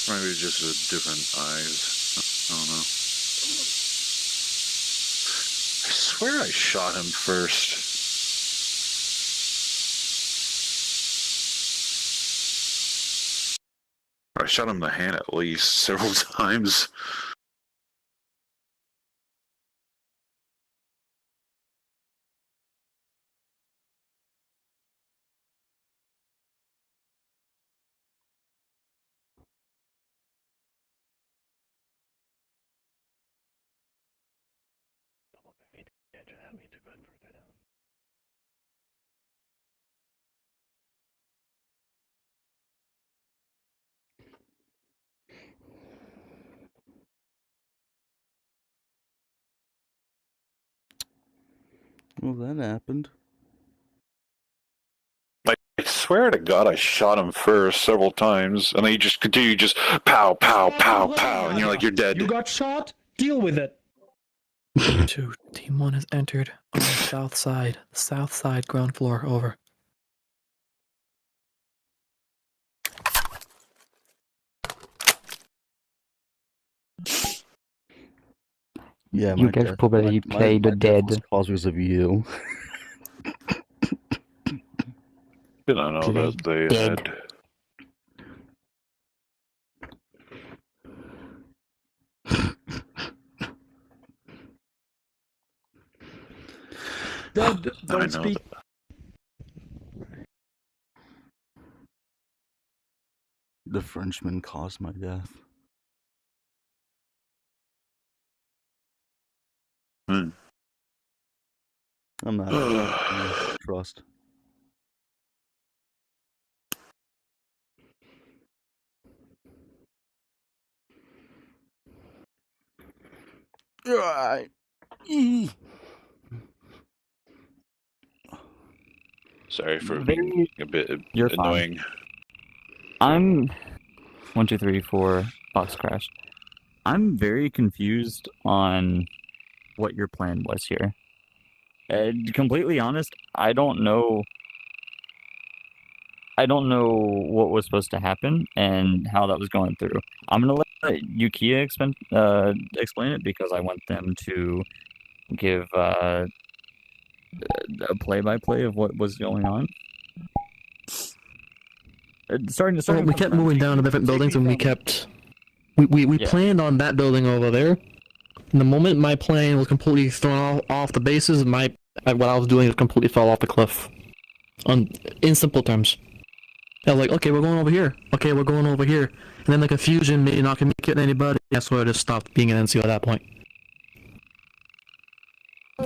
Maybe just different eyes. I don't know. I swear I shot him first. I shot him in the hand at least several times. Well, that happened. I swear to God, I shot him first several times, and then you just continue, just pow, pow, pow, pow, and you're like, you're dead. You got shot? Deal with it. 2, Team 1 has entered on the south side, ground floor, over. Yeah, You guys probably play the dead. Was caused because of you. I don't know that they Dead. had. Dead. I Don't know speak. The Frenchman caused my death. Hmm. I'm not trust. Alright. Sorry for being a bit You're annoying. I'm 1, 2, 3, 4. Box crash. I'm very confused on what your plan was here. Completely honest, I don't know what was supposed to happen and how that was going through. I'm gonna let Yukiya explain it because I want them to give a play-by-play of what was going on. Well, we kept moving down to different buildings, and we planned on that building over there. And the moment my plane was completely thrown off the bases, what I was doing completely fell off the cliff. In simple terms. I was like, okay, we're going over here. Okay, we're going over here. And then the confusion made not communicate to anybody. That's why I just stopped being an NCO at that point.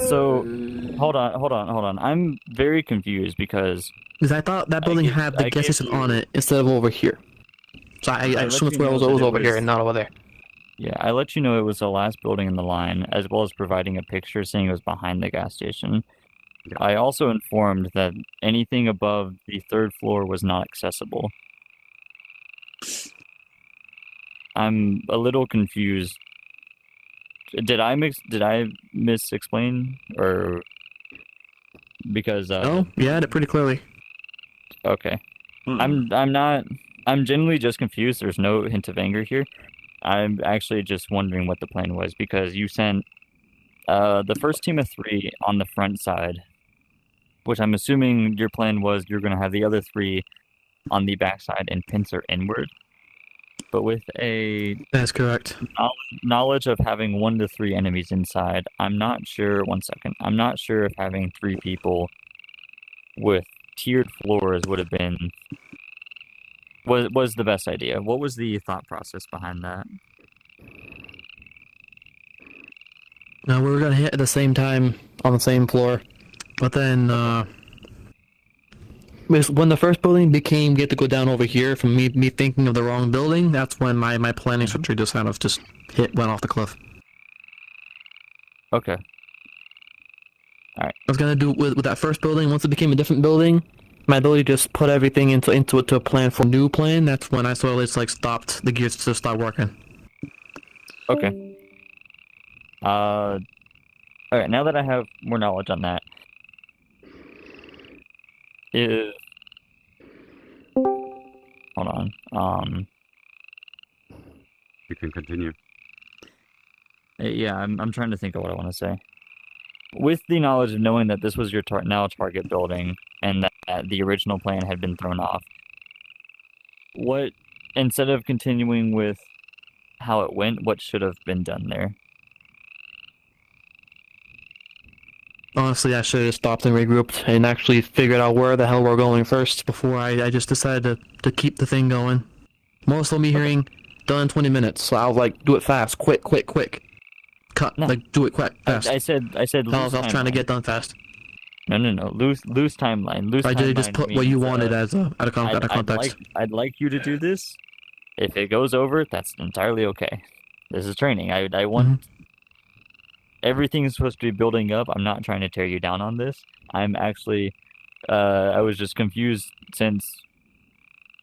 So, hold on. I'm very confused because Because I thought that building had the gas station on it instead of over here. So I assumed it was over here and not over there. Yeah, I let you know it was the last building in the line, as well as providing a picture saying it was behind the gas station. Yeah. I also informed that anything above the 3rd floor was not accessible. I'm a little confused. Did I mis-explain, or because No, you had it pretty clearly. okay. Hmm. I'm genuinely just confused. There's no hint of anger here. I'm actually just wondering what the plan was, because you sent the first team of 3 on the front side, which I'm assuming your plan was you're going to have the other 3 on the back side and pincer inward. But with a That's correct. knowledge of having 1 to 3 enemies inside, I'm not sure. One second. I'm not sure if having 3 people with tiered floors would have been was the best idea. What was the thought process behind that? Now we were gonna hit at the same time on the same floor, but then when the first building became get to go down over here from me thinking of the wrong building, that's when my planning structure just kind of just went off the cliff. Okay. I was gonna do with that first building. Once it became a different building, my ability to just put everything into a plan for a new plan. That's when I sort of just like stopped the gears to start working. Okay. All right. Now that I have more knowledge on that, hold on. You can continue. Yeah, I'm trying to think of what I want to say. With the knowledge of knowing that this was your target building and that the original plan had been thrown off, what, instead of continuing with how it went, what should have been done there? Honestly, I should have stopped and regrouped and actually figured out where the hell we're going first before I just decided to keep the thing going. Most of me hearing done in 20 minutes, so I was like, do it fast, quick. Cut, No. like, do it quick, fast. I said I was trying to get done fast. No. Loose timeline. I did just put what you wanted as out of context. I'd like you to do this. If it goes over, that's entirely okay. This is training. I want everything is supposed to be building up. I'm not trying to tear you down on this. I'm actually I was just confused since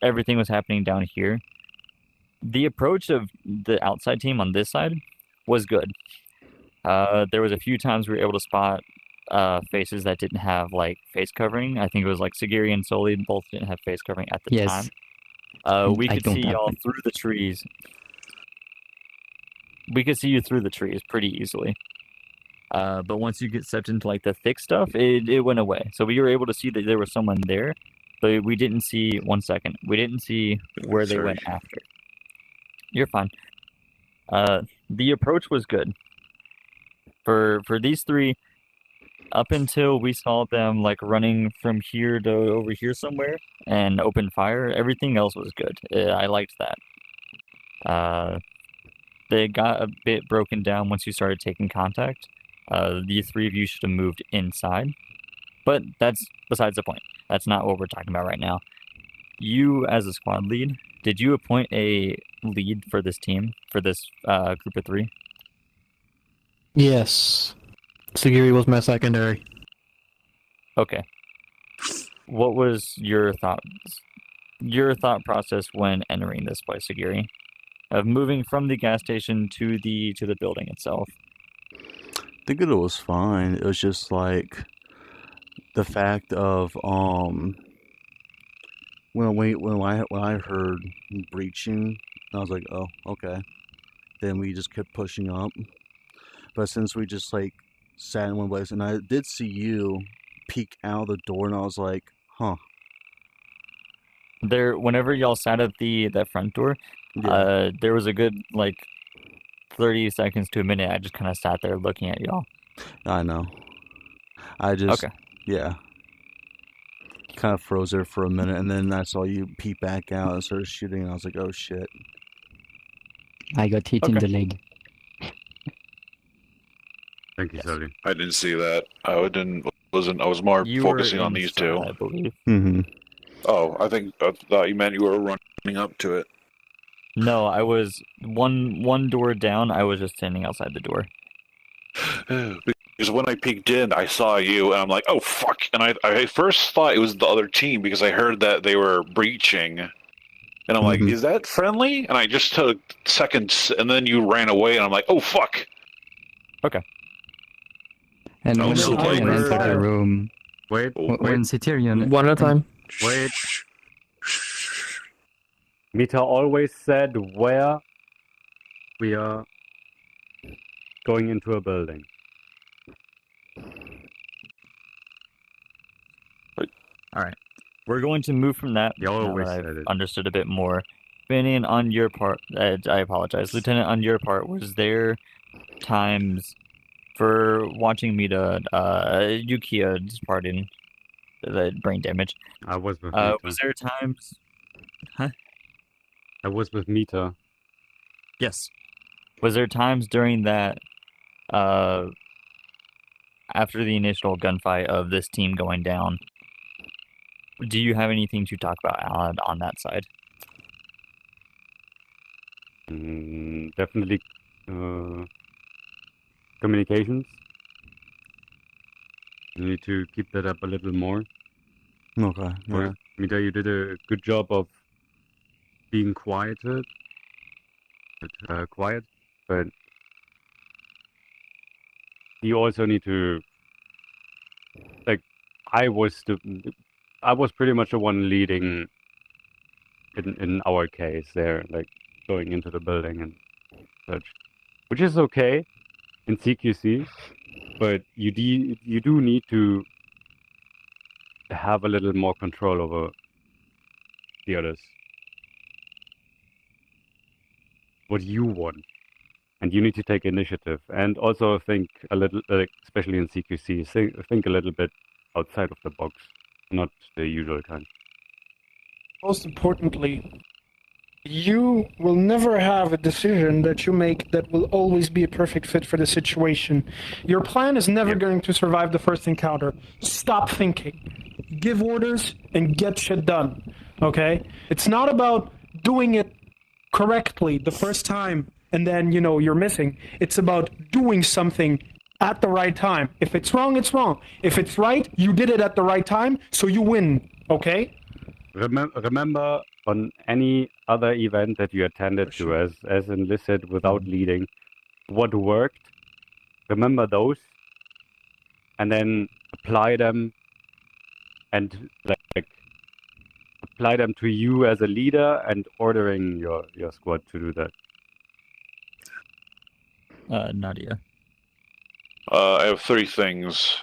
everything was happening down here. The approach of the outside team on this side was good. There was a few times we were able to spot faces that didn't have like face covering. I think it was like Sagiri and Soli both didn't have face covering at the Yes. time. We could see y'all through the trees. We could see you through the trees pretty easily. But once you get stepped into like the thick stuff, it went away. So we were able to see that there was someone there, but we didn't see. One second, we didn't see where they went after. You're fine. The approach was good. For these 3, up until we saw them like running from here to over here somewhere and open fire, everything else was good. I liked that. They got a bit broken down once you started taking contact. The 3 of you should have moved inside, but that's besides the point. That's not what we're talking about right now. You, as a squad lead, did you appoint a lead for this team, for this group of 3? Yes. Sagiri was my secondary. Okay. What was your thought process when entering this place, Sagiri? Of moving from the gas station to the building itself? I think it was fine. It was just like the fact of when I heard breaching, I was like, oh, okay. Then we just kept pushing up. But since we just like sat in one place, and I did see you peek out the door, and I was like, huh. Whenever y'all sat at that front door, Yeah. there was a good like 30 seconds to a minute. I just kind of sat there looking at y'all. I know. I just Okay. Yeah. kind of froze there for a minute, and then I saw you peep back out and started shooting, and I was like, oh shit. I got hit in Okay. the leg. Thank you, Sully. I didn't see that. I was more You focusing were on these inside, two. I believe. Mm-hmm. Oh, I thought you meant you were running up to it. No, I was one door down. I was just standing outside the door. Because when I peeked in, I saw you, and I'm like, oh, fuck. And I first thought it was the other team because I heard that they were breaching. And I'm like, Mhm. is that friendly? And I just took seconds, and then you ran away, and I'm like, oh, fuck. And Oh, when so Citerion wait, entered the room, Wait, when Citerion... One at a time. wait. Mita always said where we are going into a building. We're going to move from that. You now always that said I've it. understood a bit more. Finian, on your part, I apologize. Lieutenant, on your part, was there times for watching Mita, Yukia departing, the brain damage? I was with Mita. Was there times? I was with Mita. Yes. Was there times during that, after the initial gunfight of this team going down? Do you have anything to talk about on that side? Definitely communications. You need to keep that up a little more. Okay, yeah. Mita, you did a good job of being quiet, but you also need to, like, I was pretty much the one leading in our case there, like going into the building and such, which is okay in CQC, but you do need to have a little more control over the others. What you want, and you need to take initiative, and also think a little, especially in CQC, think a little bit outside of the box, not the usual kind. Most importantly, you will never have a decision that you make that will always be a perfect fit for the situation. Your plan is never going to survive the first encounter. Stop thinking. Give orders and get shit done. Okay? It's not about doing it correctly the first time and then, you're missing. It's about doing something at the right time. If it's wrong, it's wrong. If it's right, you did it at the right time, so you win. Okay? Remember on any other event that you attended to as enlisted without leading, what worked, remember those, and then apply them, and like apply them to you as a leader and ordering your squad to do that. Nadia. I have 3 things.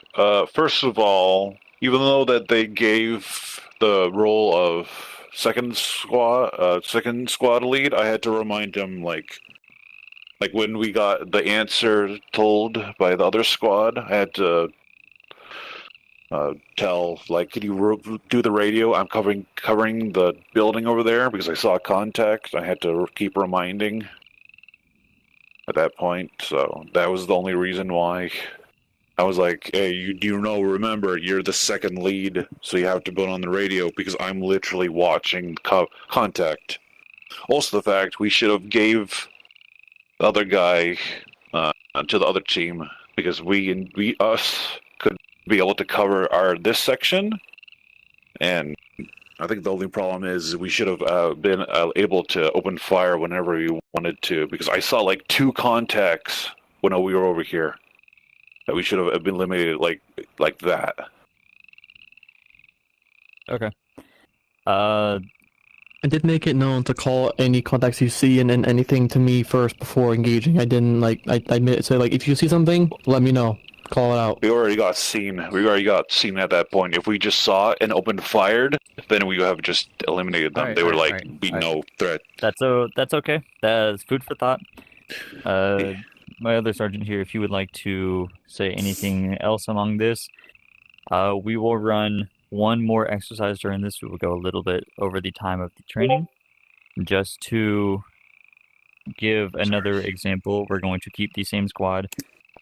First of all, even though that they gave the role of second squad lead, I had to remind him, like when we got the answer told by the other squad, I had to tell, like, could you do the radio? I'm covering the building over there because I saw contact. I had to keep reminding at that point, so that was the only reason why. I was like, hey, remember, you're the second lead, so you have to put on the radio because I'm literally watching contact. Also, the fact we should have gave the other guy to the other team because us could be able to cover this section, and I think the only problem is we should have been able to open fire whenever we wanted to, because I saw like 2 contacts when we were over here that we should have been eliminated like that. Okay. I did make it known to call any contacts you see and anything to me first before engaging. I didn't so if you see something, let me know. Call it out. We already got seen. At that point. If we just saw it and opened fired, then we would have just eliminated them. They would be no threat. That's okay. That's food for thought. My other sergeant here, if you would like to say anything else among this, we will run one more exercise during this. We will go a little bit over the time of the training. Just to give another example, we're going to keep the same squad.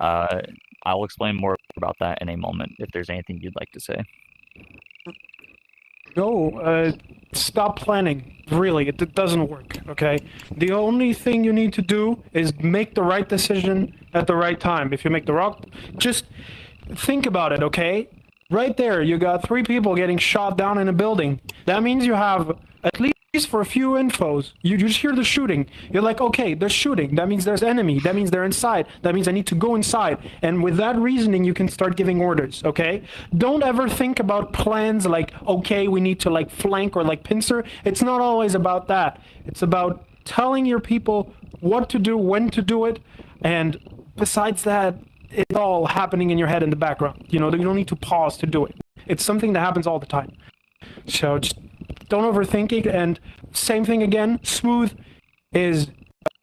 I'll explain more about that in a moment if there's anything you'd like to say. No, stop planning. Really, it doesn't work, okay? The only thing you need to do is make the right decision at the right time. If you make the wrong... Just think about it, okay? Right there, you got 3 people getting shot down in a building. That means you have, at least for a few infos, you just hear the shooting. You're like, okay, they're shooting. That means there's enemy. That means they're inside. That means I need to go inside. And with that reasoning, you can start giving orders, okay? Don't ever think about plans like, okay, we need to like flank or like pincer. It's not always about that. It's about telling your people what to do, when to do it. And besides that, it's all happening in your head in the background. You know, you don't need to pause to do it. It's something that happens all the time. So just don't overthink it. And same thing again, smooth is,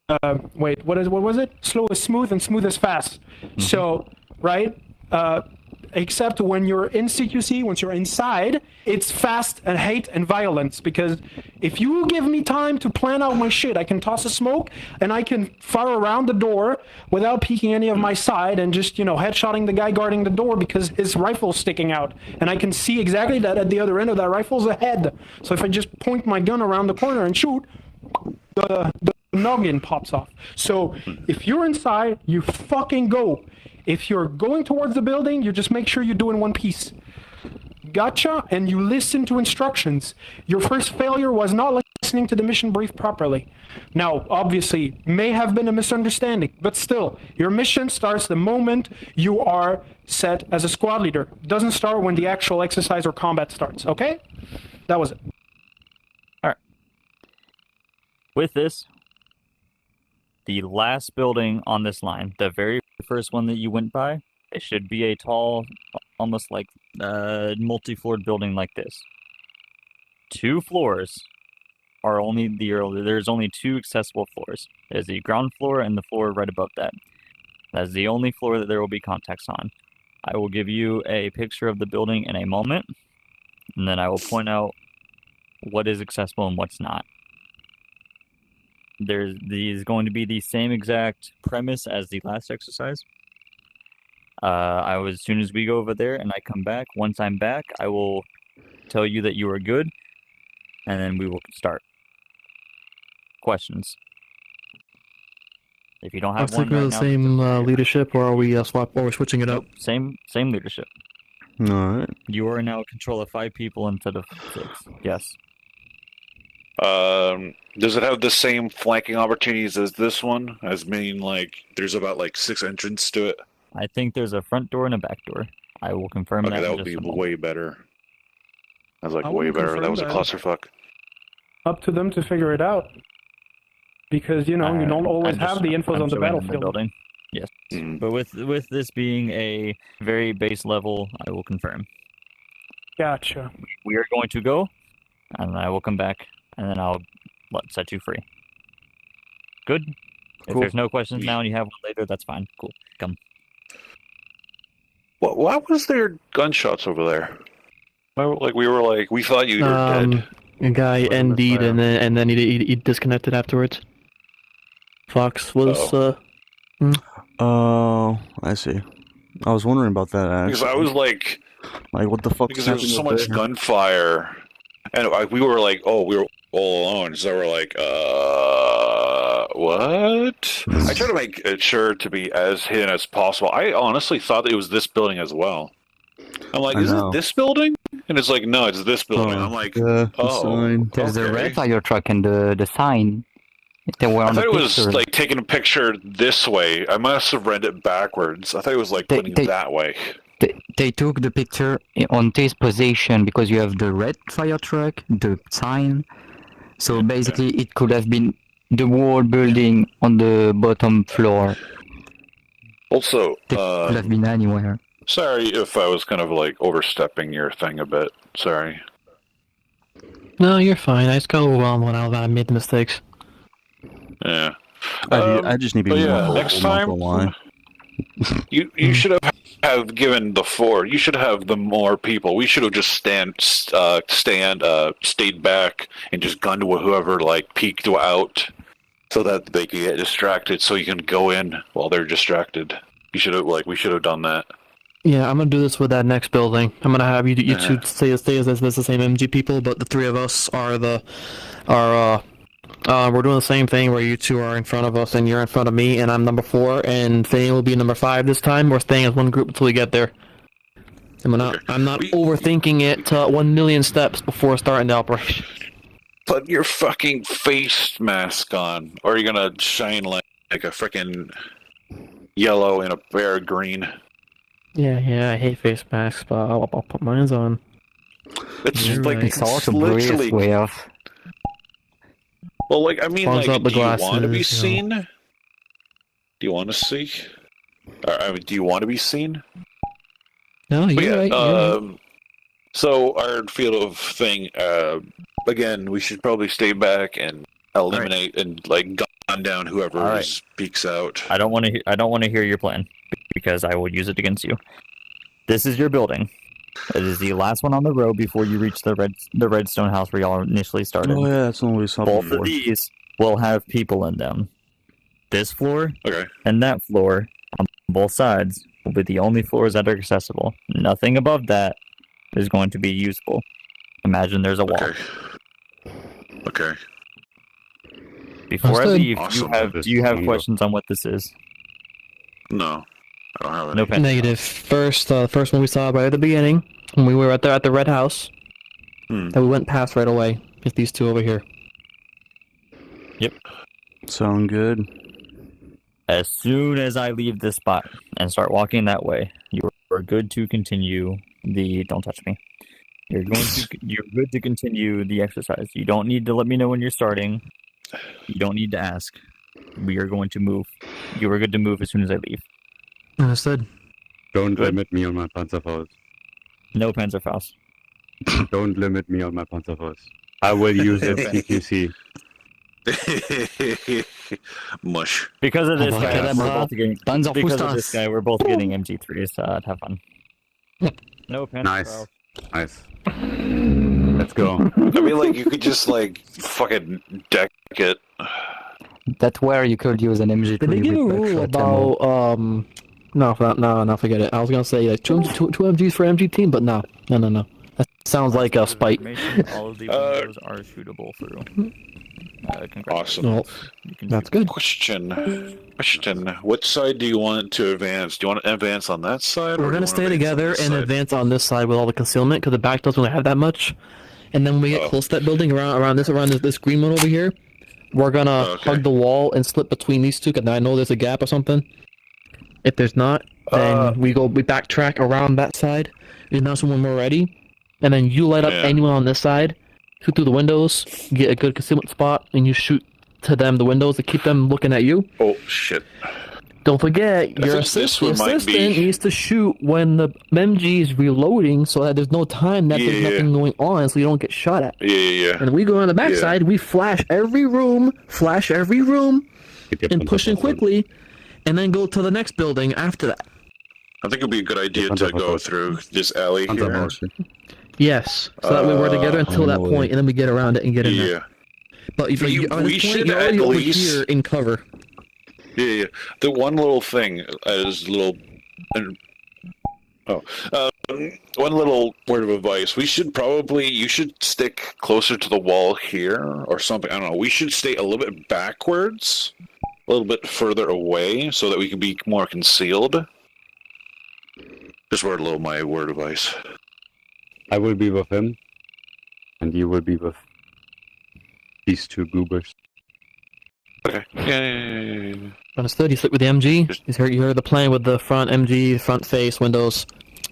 what was it? Slow is smooth and smooth is fast. So, right? Except when you're in CQC, once you're inside, it's fast and hate and violence. Because if you give me time to plan out my shit, I can toss a smoke and I can fire around the door without peeking any of my side and just, you know, headshotting the guy guarding the door because his rifle's sticking out. And I can see exactly that at the other end of that rifle's a head. So if I just point my gun around the corner and shoot, the noggin pops off. So if you're inside, you fucking go. If you're going towards the building, you just make sure you do in one piece. Gotcha? And you listen to instructions. Your first failure was not listening to the mission brief properly. Now, obviously, may have been a misunderstanding, but still, your mission starts the moment you are set as a squad leader. It doesn't start when the actual exercise or combat starts, okay? That was it. Alright. With this, the last building on this line, the very first one that you went by, it should be a tall, almost like multi-floored building like this. 2 floors are there's only 2 accessible floors. There's the ground floor and the floor right above that. That's the only floor that there will be contacts on. I will give you a picture of the building in a moment, and then I will point out what is accessible and what's not. There's going to be the same exact premise as the last exercise. As soon as we go over there and I come back, once I'm back, I will tell you that you are good, and then we will start. Questions? If you don't have I one think we're right the now, same leadership, or are we switching it up? nope, same leadership. Alright. You are now in control of 5 people instead of 6. Yes. Does it have the same flanking opportunities as this one? As meaning, like, there's about like 6 entrances to it? I think there's a front door and a back door. I will confirm Okay, that. that would be way better. I was like, I way wouldn't better. confirm That was a that. clusterfuck. Up to them to figure it out. Because, you know, you don't always have the infos on the battlefield. Building. Yes. Mm. But with this being a very base level, I will confirm. Gotcha. We are going to go, and I will come back, and then I'll set you free. Good? If Cool. there's no questions now and you have one later, that's fine. Cool. Come. Why was there gunshots over there? We thought you were dead. A guy ND'd and then he disconnected afterwards. Fox was Oh, I see. I was wondering about that actually. Because I was like, what the fuck? because there was so much gunfire, and we were like, oh, we were all alone. So we're like, what? I try to make it sure to be as hidden as possible. I honestly thought it was this building as well. I'm like, is it this building? And it's like, no, it's this building. I'm like, yeah, There's the red fire truck and the sign. They were I on thought the it was picture. like taking a picture this way. I must have read it backwards. I thought it was like pointing that way. They took the picture on this position because you have the red fire truck, the sign. So basically, it could have been the whole building on the bottom floor. Also, It could have been anywhere. sorry if I was kind of like overstepping your thing a bit. Sorry. No, you're fine. I just got overwhelmed when I made mistakes. Yeah. I just need to be more next vocal, time not gonna lie. you should have have given the 4. You should have the more people. We should have just stayed back and just gunned whoever like peeked out, so that they could get distracted. So you can go in while they're distracted. We should have done that. Yeah, I'm gonna do this with that next building. I'm gonna have you two stay as the same MG people, but the 3 of us are we're doing the same thing where you 2 are in front of us and you're in front of me and I'm number 4 and Thane will be number 5 this time. We're staying as one group until we get there. And I'm not overthinking it to 1,000,000 steps before starting the operation. Put your fucking face mask on, or you're gonna shine like a freaking yellow and a bare green. Yeah, I hate face masks, but I'll put mine on. It's You're like right. It's also brief way of. Well, like I mean, Close like, up the do you want to be glasses, you seen? Do you want to see? I mean, do you want to be seen? No, you're right. So our field of thing. Again, we should probably stay back and eliminate and like gun down whoever speaks out. I don't want to hear your plan because I will use it against you. This is your building. It is the last one on the road before you reach the redstone house where y'all initially started. Oh yeah, that's always something. Both of these will have people in them. This floor Okay. and that floor on both sides will be the only floors that are accessible. Nothing above that is going to be usable. Imagine there's a wall. Okay. Before I Understood. leave, Awesome. do you have questions on what this is? No, I don't have any. No pen. Negative. First one we saw right at the beginning, when we were at the red house, that we went past right away, is these 2 over here. Yep. Sound good. As soon as I leave this spot and start walking that way, you are good to continue the. Don't touch me. You're good to continue the exercise. You don't need to let me know when you're starting. You don't need to ask. We are going to move. You are good to move as soon as I leave. Understood. Don't limit me on my Panzerfaust. No Panzerfaust. Don't limit me on my Panzerfaust. I will use it CQC. Mush. Because of this Oh, guy, okay, we're both getting. Tons of Because of Fustas. this guy, we're both getting MG3s. Have fun. No Panzerfaust. Nice. Let's go. I mean, like, you could just, like, fucking deck it. That's where you could use an MG3. Did they give a with rule extra ammo. about no, forget it. I was gonna say like two MGs for MG team, but no. That sounds like a spite. All of the windows are shootable through. Awesome. Well, that's good. Question. What side do you want to advance? Do you want to advance on that side? We're gonna stay together and advance on this side with all the concealment because the back doesn't really have that much. And then when we get close to that building around this green one over here, we're gonna hug the wall and slip between these 2. Cause I know there's a gap or something. If there's not, then we backtrack around that side. And that's when we're ready. And then you light up anyone on this side, shoot through the windows, get a good concealment spot, and you shoot to them the windows to keep them looking at you. Oh shit! Don't forget, your assistant needs to shoot when the MG is reloading, so that there's no time that there's nothing going on, so you don't get shot at. Yeah. And we go on the backside, we flash every room, and push in quickly, and then go to the next building after that. I think it'd be a good idea to go through this alley here. Yes, so that way we're together until that point, and then we get around it and get in there. But if you're already over here in cover. Yeah. The one little thing is one little word of advice. You should stick closer to the wall here or something. I don't know. We should stay a little bit backwards, a little bit further away, so that we can be more concealed. Just my word of advice. I will be with him, and you will be with these 2 goobers. Okay. Yeah. Understood. You slip with the MG. You heard the plan with the front MG, front face, windows.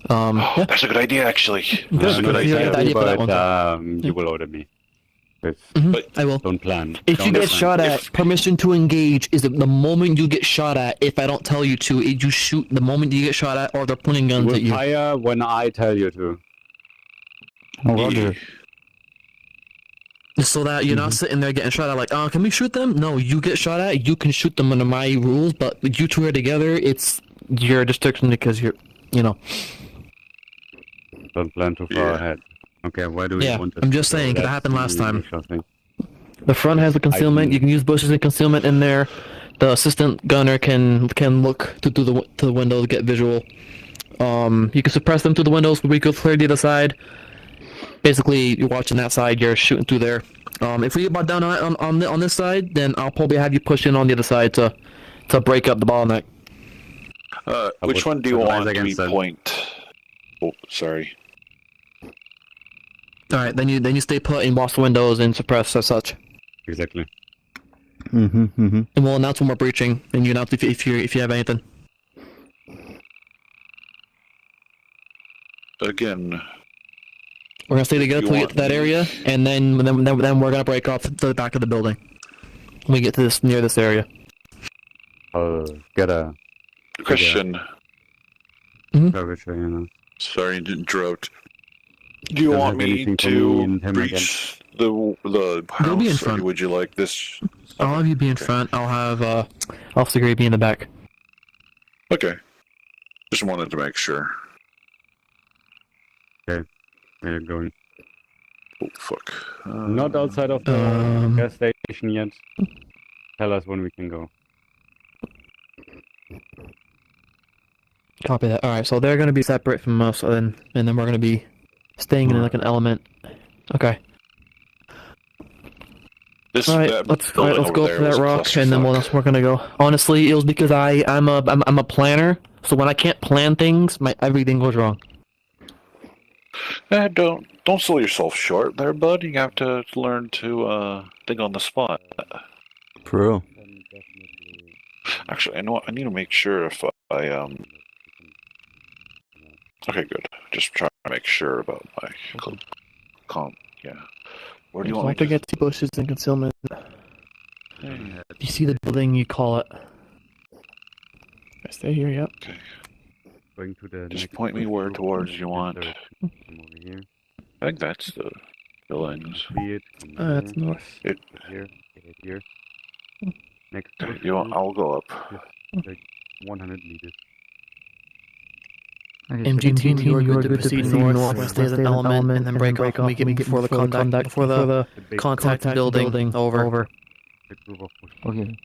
That's a good idea, actually. That's a good idea. You will order me. But I will. Don't plan. If you get shot at, permission to engage is the moment you get shot at. If I don't tell you to, you shoot the moment you get shot at, or they're pointing guns at you. Fire when I tell you to. Roger. So that you're not sitting there getting shot at like, oh, can we shoot them? No, you get shot at, you can shoot them under my rules, but you 2 are together, it's your destruction because you're you know. Don't plan too far ahead. Okay, where do we Yeah, want to I'm just go? saying, 'cause it That's happened the last time. initial thing. The front has the concealment. You can use bushes and concealment in there. The assistant gunner can look to the window to get visual. You can suppress them through the windows, but we could clear the other side. Basically, you're watching that side. You're shooting through there. If we get brought down on this side, then I'll probably have you push in on the other side to break up the bottleneck. Which one do you want to be point? Oh, sorry. All right, then you stay put and watch the windows and suppress as such. Exactly. And we'll announce when we're breaching, and you announce if you have anything. Again. We're gonna stay together till we get to that area, and then we're gonna break off to the back of the building. When we get to near this area. Get a question. Curvature, you know. Sorry to interrupt. Do you want me to breach the house, You'll be in or front. would you like this? I'll have you be in front. I'll have Officer Gray be in the back. Okay. Just wanted to make sure. Okay. Where are you going? Oh, fuck. Not outside of the gas station yet. Tell us when we can go. Copy that. Alright, so they're gonna be separate from us, and then we're gonna be staying in like an element. Okay. Alright, let's go up to that rock, and then we're gonna go. Honestly, it was because I'm a planner, so when I can't plan things, everything goes wrong. Don't sell yourself short there, bud. You have to learn to think on the spot. True. Actually, I know what, I need to make sure if I Okay, good. Just trying to make sure about my yeah. Where do you want me to get to bushes and concealment? If you see the building, you call it. I stay here, yep. Okay. Going to the Just point me where towards you want. Come over here. I think that's the buildings. See it. That's north. Here. Here. Next. I'll go up. Like 100 meters. MG team, you are good to proceed north. We're gonna stay as an element, and then break off when we get before the contact building. Over. Okay.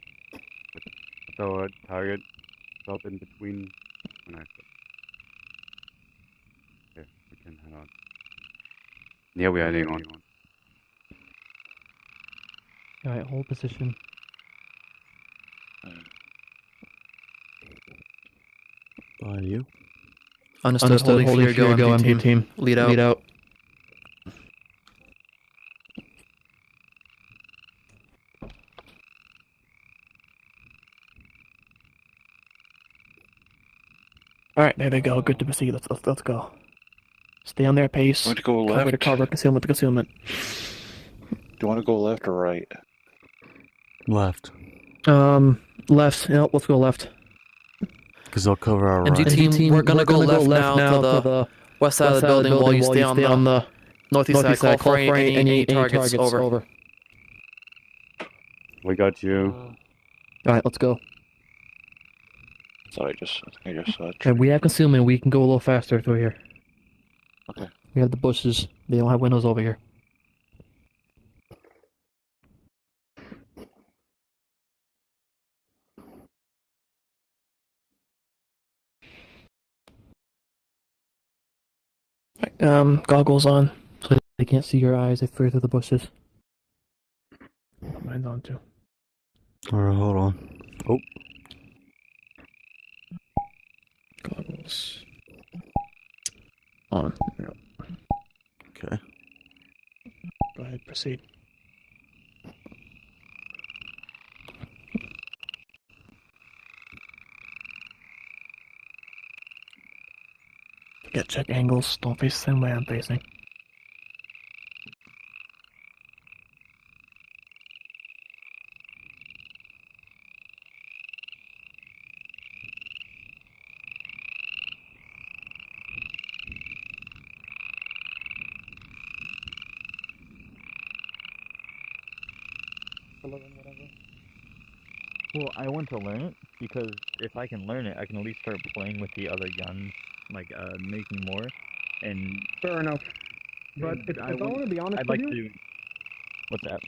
So target stop in between. Okay, we can head on. Yeah, we are heading on. Alright, hold position. By you. Understood. Holding for your go, MG team. Lead out. Alright, there they go. Good to proceed. Let's go. Stay on their pace. Want to go left? Cover concealment to concealment. Do you want to go left or right? Left. Left. Yep, let's go left. Because they'll cover our right. MG team, we're gonna go left now to the west side of the building while you stay on the northeast side. Call for any targets. Over. We got you. Alright, let's go. Sorry, I think I just saw it. Okay, we have concealment. We can go a little faster through here. Okay. We have the bushes. They don't have windows over here. Goggles on, so they can't see your eyes if they're through the bushes. Mine's on too. Alright, hold on. Oh. Goggles on. Yep. Okay. Go ahead, proceed. Check angles. Don't face the same way I'm facing. Well, I want to learn it because if I can learn it, I can at least start playing with the other guns like making more, and Fair enough. But if I want to be honest I'd with like you, to. What's that?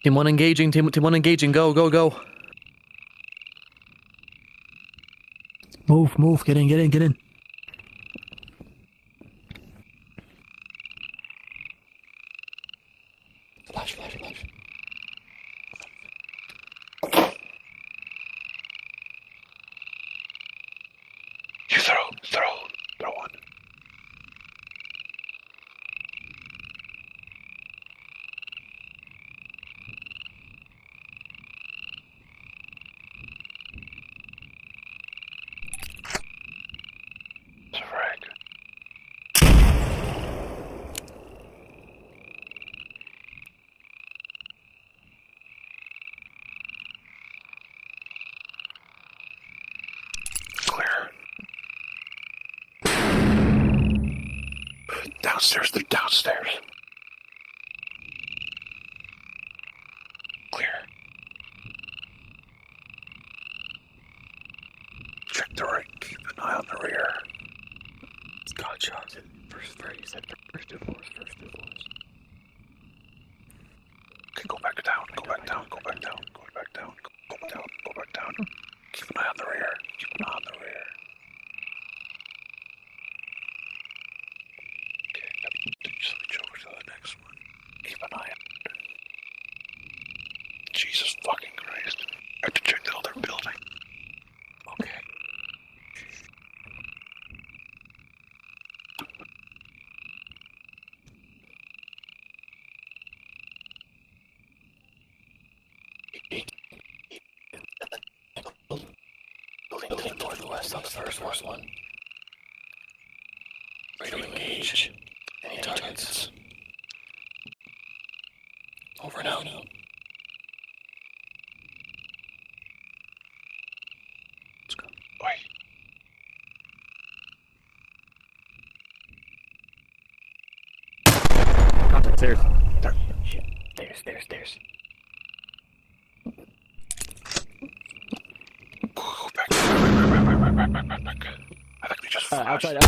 Team 1 engaging, team 1 engaging, go, go, go. Move, get in. Flash. You throw one. Downstairs, they're downstairs. Clear. Check the right, keep an eye on the rear. It's gunshots. First three, you said first two floors. Okay, go back down. Keep an eye on the rear. Switch over to the next one. Keep an eye on it. Jesus fucking Christ. I have to check the other building. Okay. Building northwest on the first one. Ready to engage. Any targets? Over now. Let's go. Oi. Contact stairs. Shit. Stairs. Go back. I think we just flashed. Outside.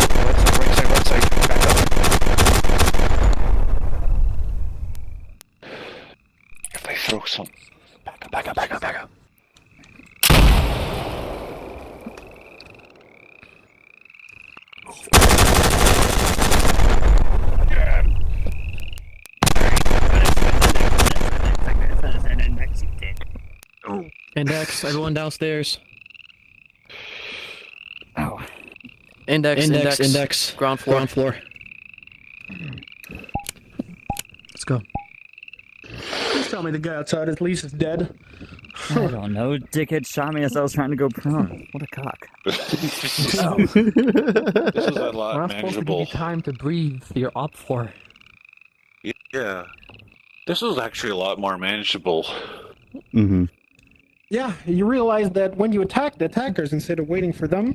Right side. Back up. If they throw some... Back up. Index, everyone downstairs. Oh. Index. Ground floor. let's go. Please tell me the guy outside at least is dead. I don't know. Dickhead shot me as I was trying to go prone. What a cock. This is a lot We're not supposed to give manageable. you time to breathe. You're up for. Yeah. This is actually a lot more manageable. Mm-hmm. Yeah, you realize that when you attack the attackers instead of waiting for them,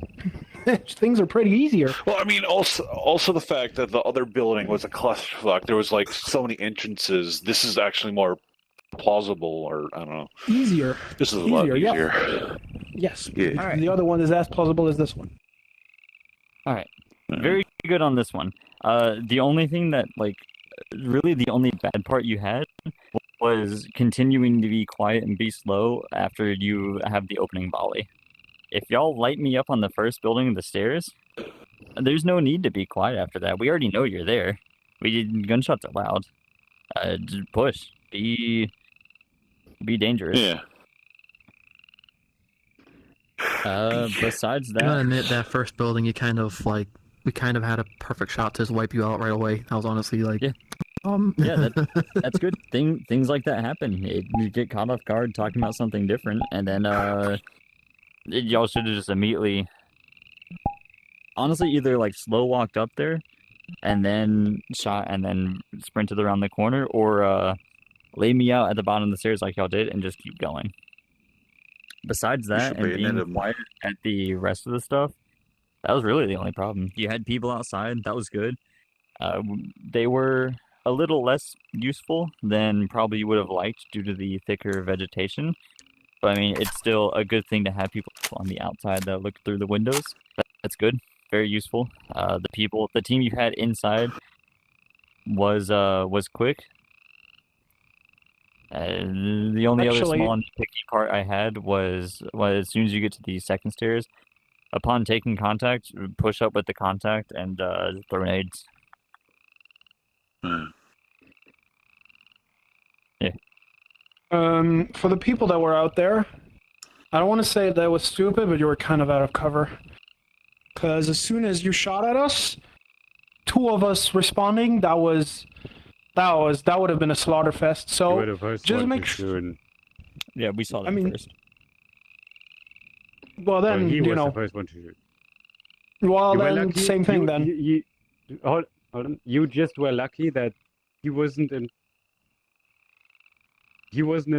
things are pretty easier. Well, I mean, also the fact that the other building was a clusterfuck. There was like so many entrances. This is actually more plausible, or I don't know. Easier. This is a lot yeah. easier. Yes. Yeah. All right. The other one is as plausible as this one. All right. Very good on this one. The only thing that, like, really the only bad part you had was continuing to be quiet and be slow after you have the opening volley. If y'all light me up on the first building of the stairs, there's no need to be quiet after that. We already know you're there. Gunshots are loud. Just push. Be dangerous. Yeah. Besides I gotta that, admit, that first building, we kind of had a perfect shot to just wipe you out right away. I was honestly like, Yeah. Yeah, that's good. Things like that happen. You get caught off guard talking about something different, and then y'all should have just immediately, honestly, either like slow walked up there, and then shot, and then sprinted around the corner, or lay me out at the bottom of the stairs like y'all did, and just keep going. Besides that, and being quiet at the rest of the stuff, that was really the only problem. You had people outside. That was good. They were a little less useful than probably you would have liked due to the thicker vegetation. But I mean, it's still a good thing to have people on the outside that look through the windows. That's good. Very useful. The team you had inside was quick. The only other small nitpicky part I had was as soon as you get to the second stairs, upon taking contact, push up with the contact and throw grenades. Yeah. For the people that were out there, I don't want to say that was stupid, but you were kind of out of cover. Because as soon as you shot at us, two of us responding, that would have been a slaughter fest. So just make sure. Yeah, we saw that first. Well, then he was the first one to shoot. Well, You were then lucky- same thing. Hold on. You just were lucky that he wasn't in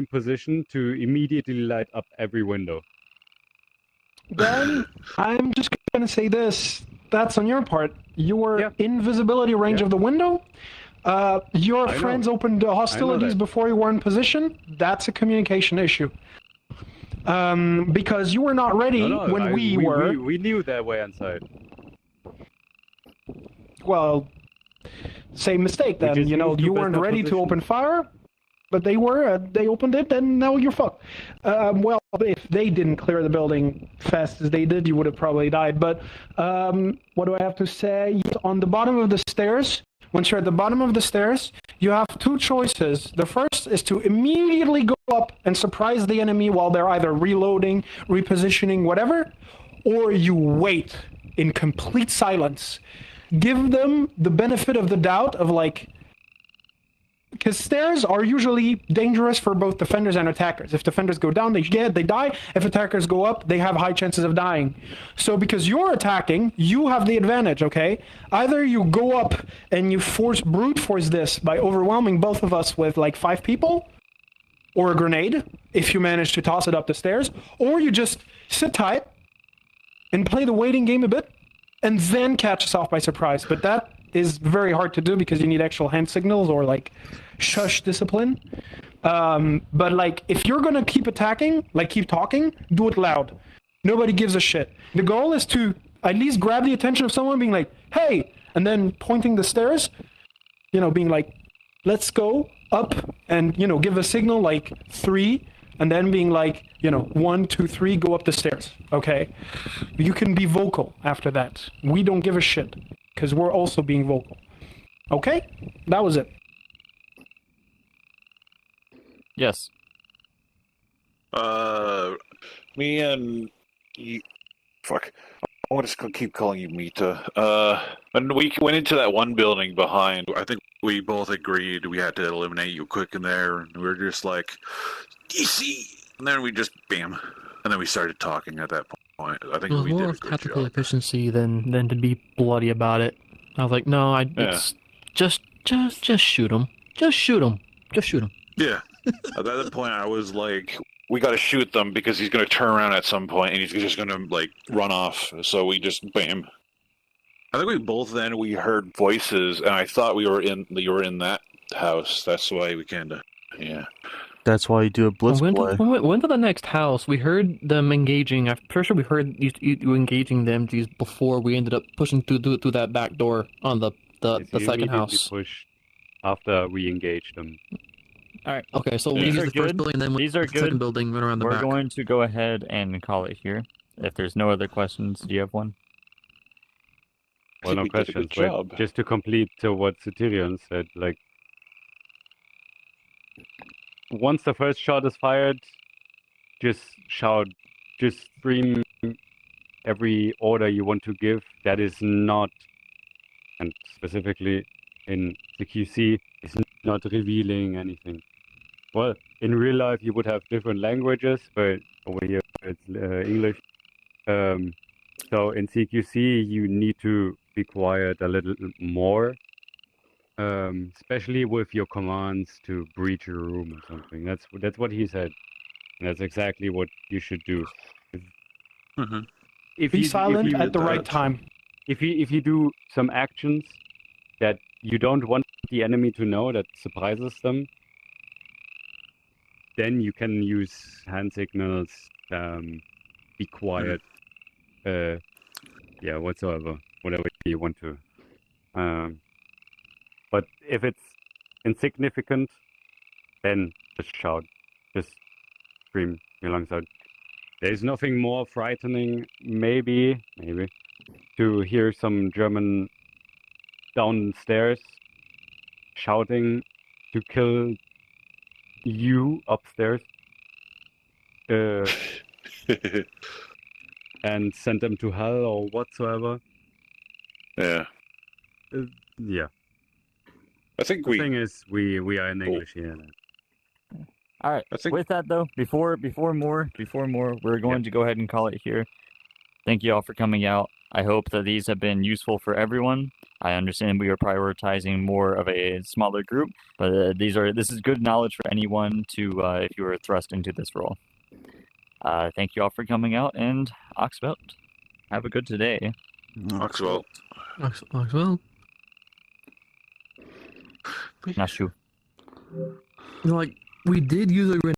position to immediately light up every window. Then I'm just gonna say this. That's on your part. You were in visibility range of the window. Your friends opened hostilities before you were in position. That's a communication issue. Because you were not ready when we were. We knew that way inside. Well, same mistake then. You weren't ready to open fire, but they were. They opened it, and now you're fucked. Well, if they didn't clear the building fast as they did, you would have probably died. But what do I have to say? On the bottom of the stairs, once you're at the bottom of the stairs, you have two choices. The first is to immediately go up and surprise the enemy while they're either reloading, repositioning, whatever, or you wait in complete silence. Give them the benefit of the doubt of because stairs are usually dangerous for both defenders and attackers. If defenders go down, they die. If attackers go up, they have high chances of dying. So because you're attacking, you have the advantage, okay? Either you go up and you brute force this by overwhelming both of us with 5 people, or a grenade, if you manage to toss it up the stairs, or you just sit tight and play the waiting game a bit, and then catch us off by surprise. But that is very hard to do because you need actual hand signals or shush discipline. But if you're gonna keep attacking, keep talking, do it loud. Nobody gives a shit. The goal is to at least grab the attention of someone being like, hey, and then pointing the stairs, being like, let's go up, and give a signal 3, and then being 1, 2, 3, go up the stairs. Okay? You can be vocal after that. We don't give a shit because we're also being vocal. Okay? That was it. Yes. Me and fuck. I want to keep calling you Mita. When we went into that one building behind, I think we both agreed we had to eliminate you quick in there, and we were just like, you see, and then we just bam, and then we started talking at that point. I think It was we more did a of good tactical job. efficiency than to be bloody about it. I was like, no, it's just shoot him. Just shoot him. Just shoot him. Yeah. At that point, I was like, we got to shoot them because he's going to turn around at some point and he's just going to like run off. So we just bam. I think we both then we heard voices, and I thought you were in that house. That's why we kind of That's why you do a blitz When play. went to the next house, we heard them engaging. I'm pretty sure we heard you engaging them before we ended up pushing through that back door on the Yes, you second immediately house. pushed after we engaged them. Alright. Okay, so we These used are the first good. building, then These the are second good. building, went around the We're back. going to go ahead and call it here. If there's no other questions, do you have one? Well, no we did a questions. good job. But just to complete to what Satyrion said, like, once the first shot is fired, just shout, just scream every order you want to give. That is not, and specifically in the QC, is not revealing anything. Well, in real life you would have different languages, but over here it's English. So in CQC you need to be quiet a little more, especially with your commands to breach a room or something. That's what he said. And that's exactly what you should do. If Be you, silent if you, at the right like, time. If you do some actions that you don't want the enemy to know, that surprises them, then you can use hand signals, be quiet, whatsoever, whatever you want to. But if it's insignificant, then just shout, just scream your lungs out. There's nothing more frightening, maybe, to hear some German downstairs shouting to kill you upstairs. And send them to hell or whatsoever. Yeah. Yeah. I think The thing is, we are in English here. All right. With that though, before more, we're going to go ahead and call it here. Thank you all for coming out. I hope that these have been useful for everyone. I understand we are prioritizing more of a smaller group, but this is good knowledge for anyone to if you were thrust into this role. Thank you all for coming out, and Oxvelt, have a good day. Oxvelt. Oxwell. Nashu. Like, we did use a